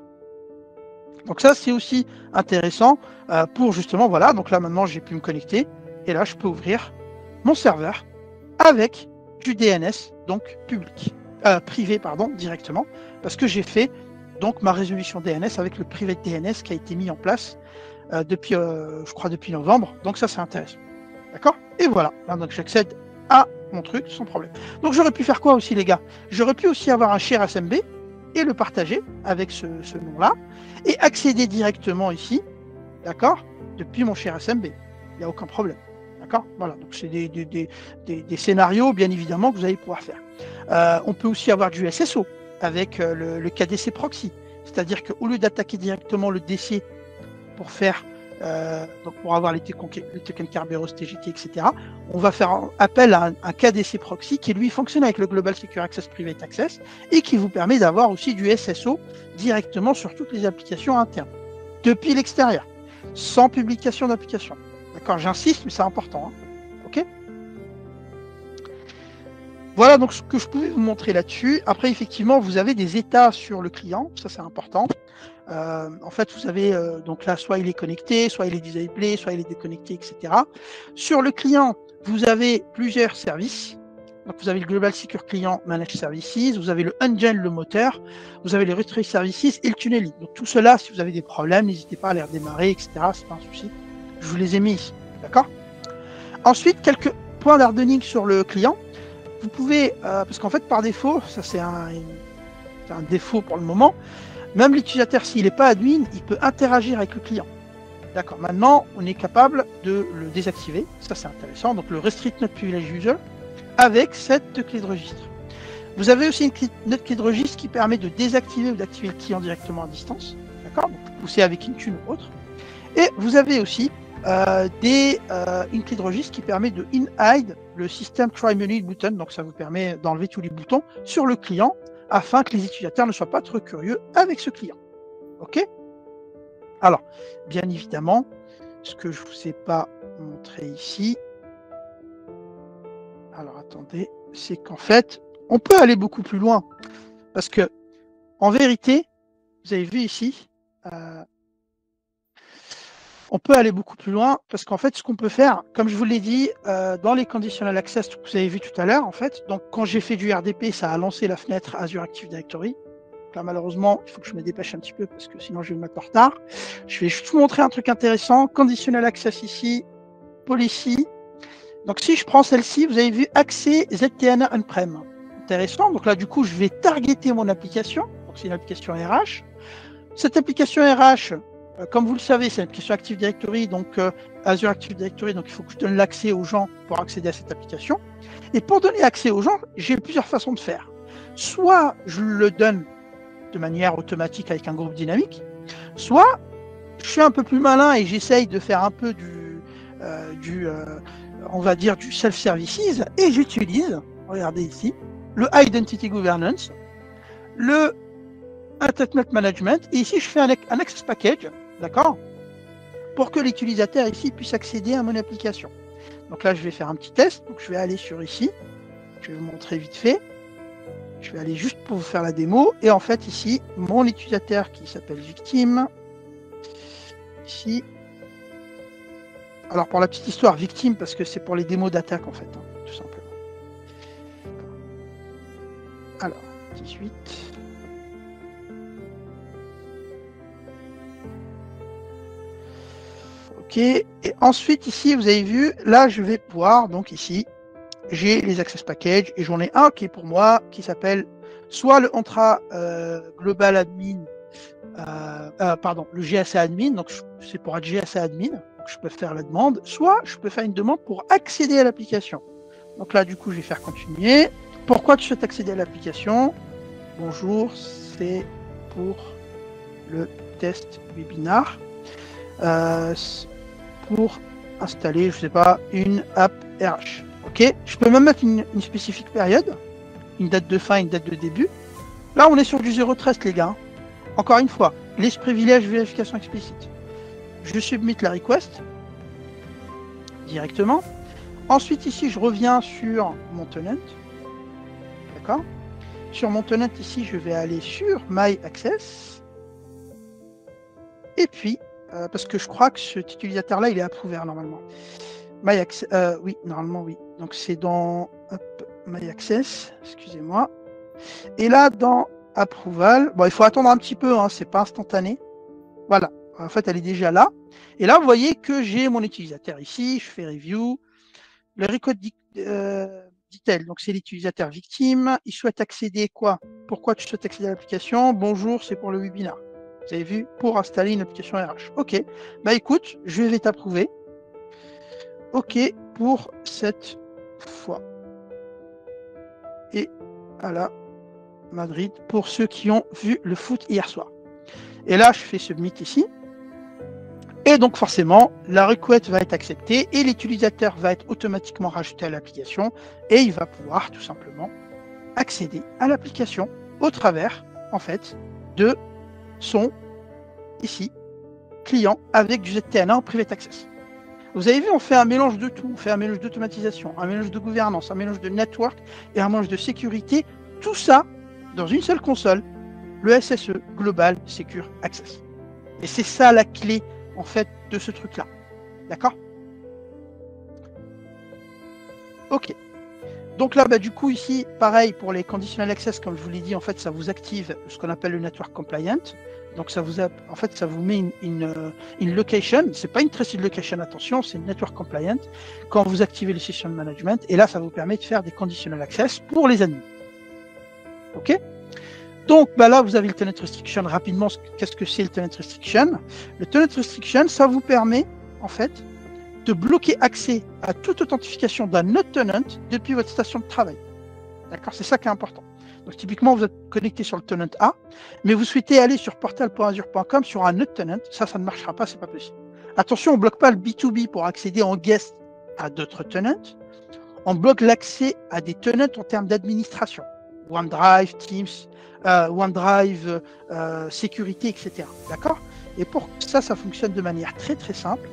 Donc ça, c'est aussi intéressant pour justement, voilà, donc là maintenant j'ai pu me connecter et là je peux ouvrir mon serveur avec du DNS, donc privé, pardon, directement, parce que j'ai fait donc ma résolution DNS avec le privé de DNS qui a été mis en place depuis, je crois, depuis novembre, donc ça c'est intéressant. D'accord? Et voilà, là, donc j'accède à mon truc sans problème. Donc j'aurais pu faire quoi aussi les gars? J'aurais pu aussi avoir un share SMB et le partager avec ce nom-là et accéder directement ici, d'accord, depuis mon share SMB. Il n'y a aucun problème. D'accord? Voilà, donc c'est des scénarios, bien évidemment, que vous allez pouvoir faire. On peut aussi avoir du SSO avec le KDC proxy. C'est-à-dire qu'au lieu d'attaquer directement le DC pour faire donc pour avoir les tokens Kerberos, TGT, etc., on va faire appel à un KDC proxy qui lui fonctionne avec le Global Secure Access Private Access et qui vous permet d'avoir aussi du SSO directement sur toutes les applications internes, depuis l'extérieur, sans publication d'application. D'accord, j'insiste, mais c'est important. Hein. Ok? Voilà donc ce que je pouvais vous montrer là-dessus. Après, effectivement, vous avez des états sur le client, ça c'est important. En fait, vous avez donc là, soit il est connecté, soit il est disablé, soit il est déconnecté, etc. Sur le client, vous avez plusieurs services. Donc, vous avez le Global Secure Client Managed Services, vous avez le Engine, le moteur, vous avez les Retrieve Services et le Tunneling. Donc, tout cela, si vous avez des problèmes, n'hésitez pas à les redémarrer, etc. C'est pas un souci. Je vous les ai mis ici. D'accord? Ensuite, quelques points d'hardening sur le client. Vous pouvez, parce qu'en fait, par défaut, ça c'est un défaut pour le moment, même l'utilisateur, s'il n'est pas admin, il peut interagir avec le client. D'accord. Maintenant, on est capable de le désactiver. Ça, c'est intéressant. Donc, le Restrict Not Privilege User avec cette clé de registre. Vous avez aussi une autre clé de registre qui permet de désactiver ou d'activer le client directement à distance. D'accord. Donc, vous poussez avec Intune ou autre. Et vous avez aussi une clé de registre qui permet de hide le système Try Menu Button. Donc, ça vous permet d'enlever tous les boutons sur le client afin que les utilisateurs ne soient pas trop curieux avec ce client. OK? Alors, bien évidemment, ce que je ne vous ai pas montré ici, alors attendez, c'est qu'en fait, on peut aller beaucoup plus loin. Parce que, en vérité, vous avez vu ici, on peut aller beaucoup plus loin parce qu'en fait, ce qu'on peut faire, comme je vous l'ai dit, dans les conditional access que vous avez vu tout à l'heure, en fait, donc quand j'ai fait du RDP, ça a lancé la fenêtre Azure Active Directory. Là, malheureusement, il faut que je me dépêche un petit peu parce que sinon je vais me mettre en retard. Je vais juste vous montrer un truc intéressant. Conditional access ici, policy. Donc si je prends celle-ci, vous avez vu accès ZTNA on-prem. Intéressant. Donc là, du coup, je vais targeter mon application. Donc c'est une application RH. Cette application RH, comme vous le savez, c'est une application Active Directory, donc Azure Active Directory, donc il faut que je donne l'accès aux gens pour accéder à cette application. Et pour donner accès aux gens, j'ai plusieurs façons de faire. Soit je le donne de manière automatique avec un groupe dynamique, soit je suis un peu plus malin et j'essaye de faire un peu on va dire du self-services et j'utilise, regardez ici, le Identity Governance, le Entitlement Management et ici je fais un Access Package, d'accord, pour que l'utilisateur ici puisse accéder à mon application. Donc là je vais faire un petit test, donc je vais aller sur ici, je vais vous montrer vite fait. Je vais aller juste pour vous faire la démo. Et en fait, ici, mon utilisateur qui s'appelle victime. Ici. Alors, pour la petite histoire, victime, parce que c'est pour les démos d'attaque, en fait, hein, tout simplement. Alors, 18. OK. Et ensuite, ici, vous avez vu, là, je vais pouvoir, donc ici, j'ai les access packages et j'en ai un qui est pour moi, qui s'appelle soit le Entra Global Admin, le GSA Admin, donc c'est pour être GSA Admin, donc je peux faire la demande, soit je peux faire une demande pour accéder à l'application. Donc là, du coup, je vais faire continuer. Pourquoi tu souhaites accéder à l'application? Bonjour, c'est pour le test webinar. Pour installer, je sais pas, une app RH. Ok, je peux même mettre une spécifique période, une date de fin, une date de début. Là, on est sur du 0.13, les gars. Encore une fois, les privilèges, vérification explicite. Je submit la request directement. Ensuite, ici, je reviens sur mon tenant. D'accord. Sur mon tenant, ici, je vais aller sur My Access. Et puis, parce que je crois que cet utilisateur-là, il est approuvé normalement. My Access, oui, normalement, oui. Donc, c'est dans My Access, excusez-moi. Et là, dans Approval, bon, il faut attendre un petit peu, hein, c'est pas instantané. Voilà, en fait, elle est déjà là. Et là, vous voyez que j'ai mon utilisateur ici, je fais Review. Le record detail, donc c'est l'utilisateur victime. Il souhaite accéder quoi? Pourquoi tu souhaites accéder à l'application? Bonjour, c'est pour le webinar. Vous avez vu, pour installer une application RH. OK. Bah écoute, je vais t'approuver. OK pour cette fois. Et voilà, Madrid, pour ceux qui ont vu le foot hier soir. Et là, je fais Submit ici. Et donc forcément, la requête va être acceptée et l'utilisateur va être automatiquement rajouté à l'application et il va pouvoir tout simplement accéder à l'application au travers, en fait, de son, ici, client avec du ZTNA en Private Access. Vous avez vu, on fait un mélange de tout. On fait un mélange d'automatisation, un mélange de gouvernance, un mélange de network et un mélange de sécurité. Tout ça dans une seule console, le SSE Global Secure Access. Et c'est ça la clé, en fait, de ce truc-là. D'accord? OK. Donc là, bah, du coup, ici, pareil, pour les conditional access, comme je vous l'ai dit, en fait, ça vous active ce qu'on appelle le network compliant. Donc, ça vous met une location. C'est pas une trusted location, attention, c'est une network compliant quand vous activez le session management. Et là, ça vous permet de faire des conditional access pour les admins. OK? Donc, bah là, vous avez le tenant restriction. Rapidement, qu'est-ce que c'est le tenant restriction? Le tenant restriction, ça vous permet, en fait, de bloquer accès à toute authentification d'un autre tenant depuis votre station de travail. D'accord? C'est ça qui est important. Donc, typiquement, vous êtes connecté sur le tenant A, mais vous souhaitez aller sur portal.azure.com sur un autre tenant. Ça ne marchera pas, c'est pas possible. Attention, on ne bloque pas le B2B pour accéder en guest à d'autres tenants. On bloque l'accès à des tenants en termes d'administration. OneDrive, Teams, OneDrive, sécurité, etc. D'accord? Et pour ça, ça fonctionne de manière très très simple.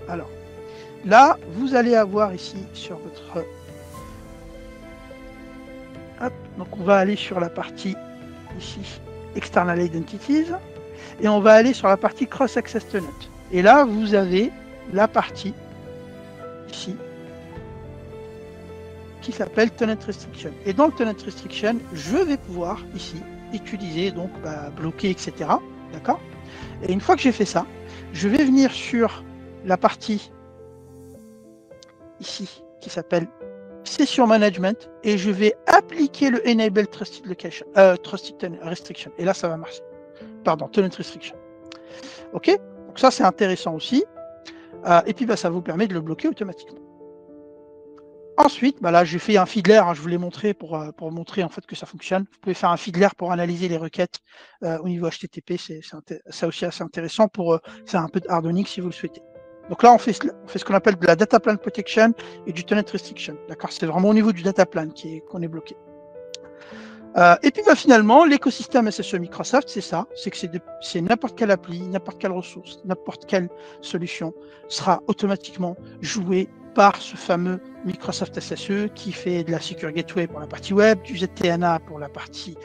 Alors, là, vous allez avoir ici sur votre... Hop, donc on va aller sur la partie ici, External Identities, et on va aller sur la partie Cross Access Tenant. Et là, vous avez la partie ici qui s'appelle Tenant Restriction. Et dans le Tenant Restriction, je vais pouvoir ici utiliser, donc bloquer, etc. D'accord? Et une fois que j'ai fait ça, je vais venir sur la partie ici qui s'appelle Session Management et je vais appliquer le Enable Trusted Restriction. Et là, ça va marcher. Pardon, Tenant Restriction. OK? Donc ça, c'est intéressant aussi. Et puis, ça vous permet de le bloquer automatiquement. Ensuite, là, j'ai fait un fiddler, hein, je vous l'ai montré pour montrer en fait que ça fonctionne. Vous pouvez faire un fiddler pour analyser les requêtes au niveau HTTP. C'est aussi assez intéressant pour faire un peu de hardening si vous le souhaitez. Donc là, on fait ce qu'on appelle de la data plan protection et du tenant restriction. D'accord, c'est vraiment au niveau du data plan qu'on est bloqué. Et puis finalement, l'écosystème SSE Microsoft, c'est ça, c'est que c'est n'importe quelle appli, n'importe quelle ressource, n'importe quelle solution sera automatiquement jouée par ce fameux Microsoft SSE qui fait de la Secure Gateway pour la partie web, du ZTNA pour la partie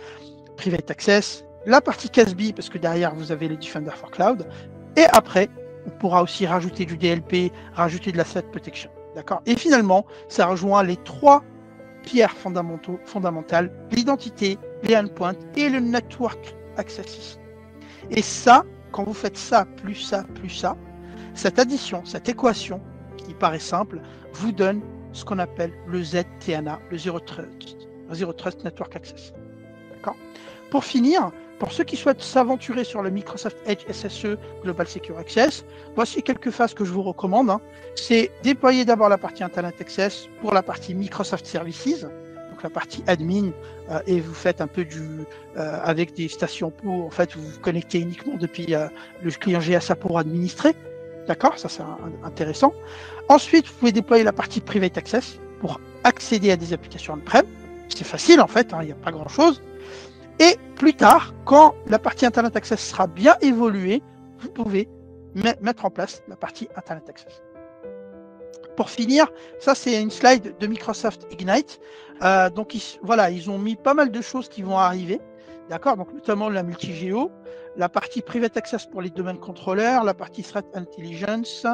Private Access, la partie CASB parce que derrière vous avez les Defender for Cloud, et après on pourra aussi rajouter du DLP, rajouter de la Threat Protection. D'accord. Et finalement, ça rejoint les 3 pierres fondamentales, l'identité, les endpoints et le Network Access. Et ça, quand vous faites ça, plus ça, plus ça, cette addition, cette équation, qui paraît simple, vous donne ce qu'on appelle le ZTNA, le Zero Trust Network Access. D'accord. Pour finir, pour ceux qui souhaitent s'aventurer sur le Microsoft Edge SSE Global Secure Access, voici quelques phases que je vous recommande. C'est déployer d'abord la partie Internet Access pour la partie Microsoft Services, donc la partie admin, et vous faites un peu avec des stations pour, en fait, vous vous connectez uniquement depuis le client GSA pour administrer. D'accord, ça c'est intéressant. Ensuite, vous pouvez déployer la partie Private Access pour accéder à des applications on-prem. C'est facile en fait, il n'y a pas grand-chose. Et plus tard, quand la partie Internet Access sera bien évoluée, vous pouvez mettre en place la partie Internet Access. Pour finir, ça c'est une slide de Microsoft Ignite. Donc voilà, ils ont mis pas mal de choses qui vont arriver. D'accord, donc notamment la multi-géo, la partie Private Access pour les domaines contrôleurs, la partie Threat Intelligence.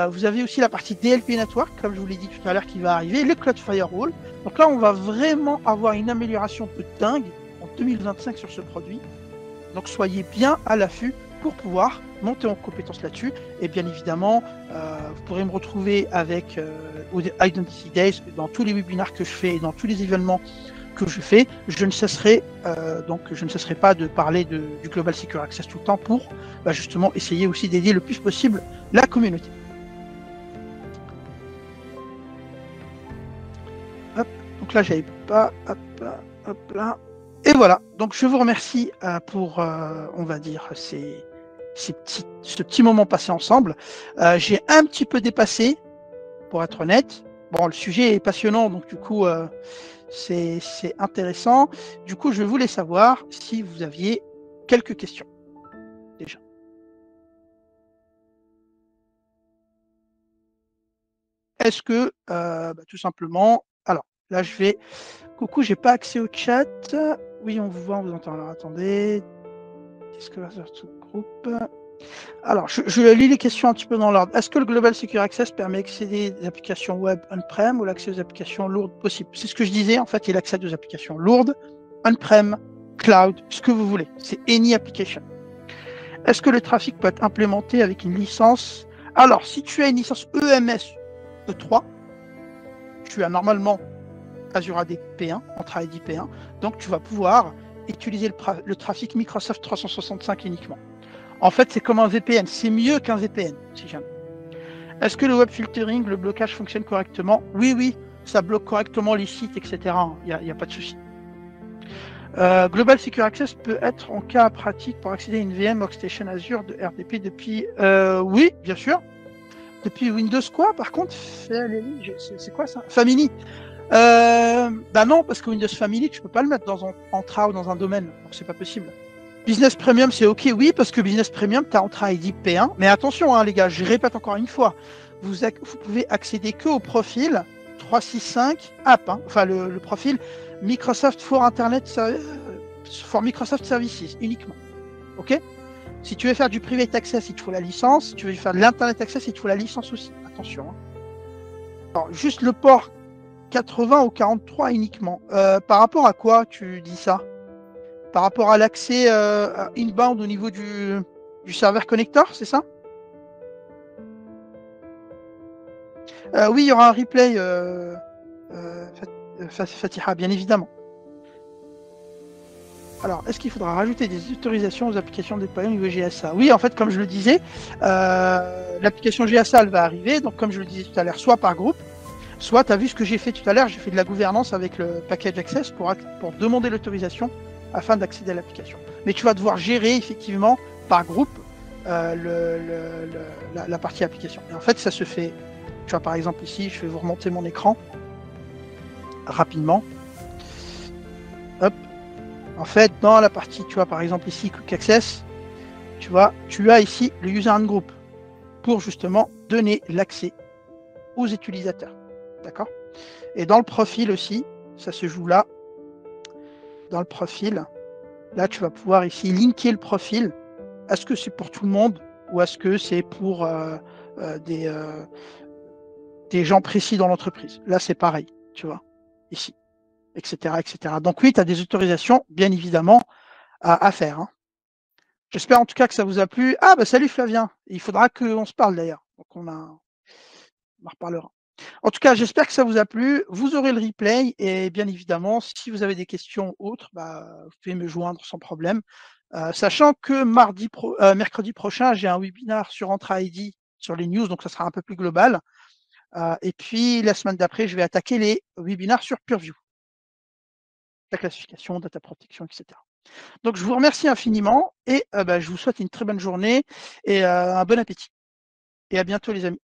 Vous avez aussi la partie DLP Network, comme je vous l'ai dit tout à l'heure, qui va arriver, le Cloud Firewall. Donc là, on va vraiment avoir une amélioration de dingue en 2025 sur ce produit. Donc soyez bien à l'affût pour pouvoir monter en compétence là-dessus. Et bien évidemment, vous pourrez me retrouver avec Identity Days dans tous les webinaires que je fais et dans tous les événements que je fais. Je ne cesserai pas de parler du Global Secure Access tout le temps pour justement essayer aussi d'aider le plus possible la communauté. Hop, donc là j'avais pas, hop là. Et voilà, donc je vous remercie pour, on va dire, ce petit moment passé ensemble. J'ai un petit peu dépassé, pour être honnête. Bon, le sujet est passionnant, donc du coup, c'est intéressant. Du coup, je voulais savoir si vous aviez quelques questions, déjà. Est-ce que, tout simplement, alors, là, je vais... Coucou, j'ai pas accès au chat. Oui, on vous voit, on vous entend. Alors, attendez. Discover groupe. Alors, je lis les questions un petit peu dans l'ordre. Est-ce que le Global Secure Access permet d'accéder aux applications web on-prem ou l'accès aux applications lourdes possible? C'est ce que je disais, en fait, il accède aux applications lourdes, on-prem, cloud, ce que vous voulez. C'est any application. Est-ce que le trafic peut être implémenté avec une licence? Alors, si tu as une licence EMS E3, tu as normalement Azure AD P1, Entra ID P1, donc tu vas pouvoir utiliser le trafic Microsoft 365 uniquement. En fait, c'est comme un VPN, c'est mieux qu'un VPN, si jamais. Est-ce que le web filtering, le blocage fonctionne correctement? Oui, ça bloque correctement les sites, etc. Il n'y a pas de souci. Global Secure Access peut être en cas pratique pour accéder à une VM Workstation Azure de RDP depuis... oui, bien sûr. Depuis Windows quoi, par contre? C'est quoi ça? Family. Non, parce que Windows Family, tu peux pas le mettre dans un Entra ou dans un domaine, donc c'est pas possible. Business Premium, c'est OK, oui, parce que Business Premium, tu as Entra ID P1. Mais attention, hein, les gars, je répète encore une fois, vous pouvez accéder que au profil 365 App, hein, enfin le profil Microsoft for Microsoft Services uniquement. OK? Si tu veux faire du Private Access, il te faut la licence. Si tu veux faire de l'Internet Access, il te faut la licence aussi. Attention. Hein. Alors, juste le port 80 ou 43 uniquement. Par rapport à quoi tu dis ça? Par rapport à l'accès inbound au niveau du serveur connector, c'est ça? Oui, il y aura un replay, Fatiha, bien évidemment. Alors, est-ce qu'il faudra rajouter des autorisations aux applications déployées au niveau GSA? Oui, en fait, comme je le disais, l'application GSA, elle va arriver, donc comme je le disais tout à l'heure, soit par groupe, soit tu as vu ce que j'ai fait tout à l'heure, j'ai fait de la gouvernance avec le package access pour demander l'autorisation afin d'accéder à l'application. Mais tu vas devoir gérer effectivement par groupe la partie application. Et en fait, ça se fait, tu vois, par exemple ici, je vais vous remonter mon écran rapidement. Hop. En fait, dans la partie, tu vois, par exemple ici, Quick Access, tu vois, tu as ici le User and Group pour justement donner l'accès aux utilisateurs. D'accord? Et dans le profil aussi, ça se joue là. Dans le profil, là, tu vas pouvoir ici linker le profil. Est-ce que c'est pour tout le monde ou est-ce que c'est pour des gens précis dans l'entreprise? Là, c'est pareil, tu vois, ici, etc., etc. Donc oui, tu as des autorisations, bien évidemment, à faire. Hein. J'espère en tout cas que ça vous a plu. Ah, bah salut Flavien. Il faudra qu'on se parle d'ailleurs. Donc on en reparlera. En tout cas, j'espère que ça vous a plu. Vous aurez le replay et bien évidemment, si vous avez des questions autres, bah, vous pouvez me joindre sans problème. Sachant que mercredi prochain, j'ai un webinar sur Entra ID sur les news, donc ça sera un peu plus global. Et puis la semaine d'après, je vais attaquer les webinars sur Purview, la classification, data protection, etc. Donc je vous remercie infiniment et bah, je vous souhaite une très bonne journée et un bon appétit. Et à bientôt les amis.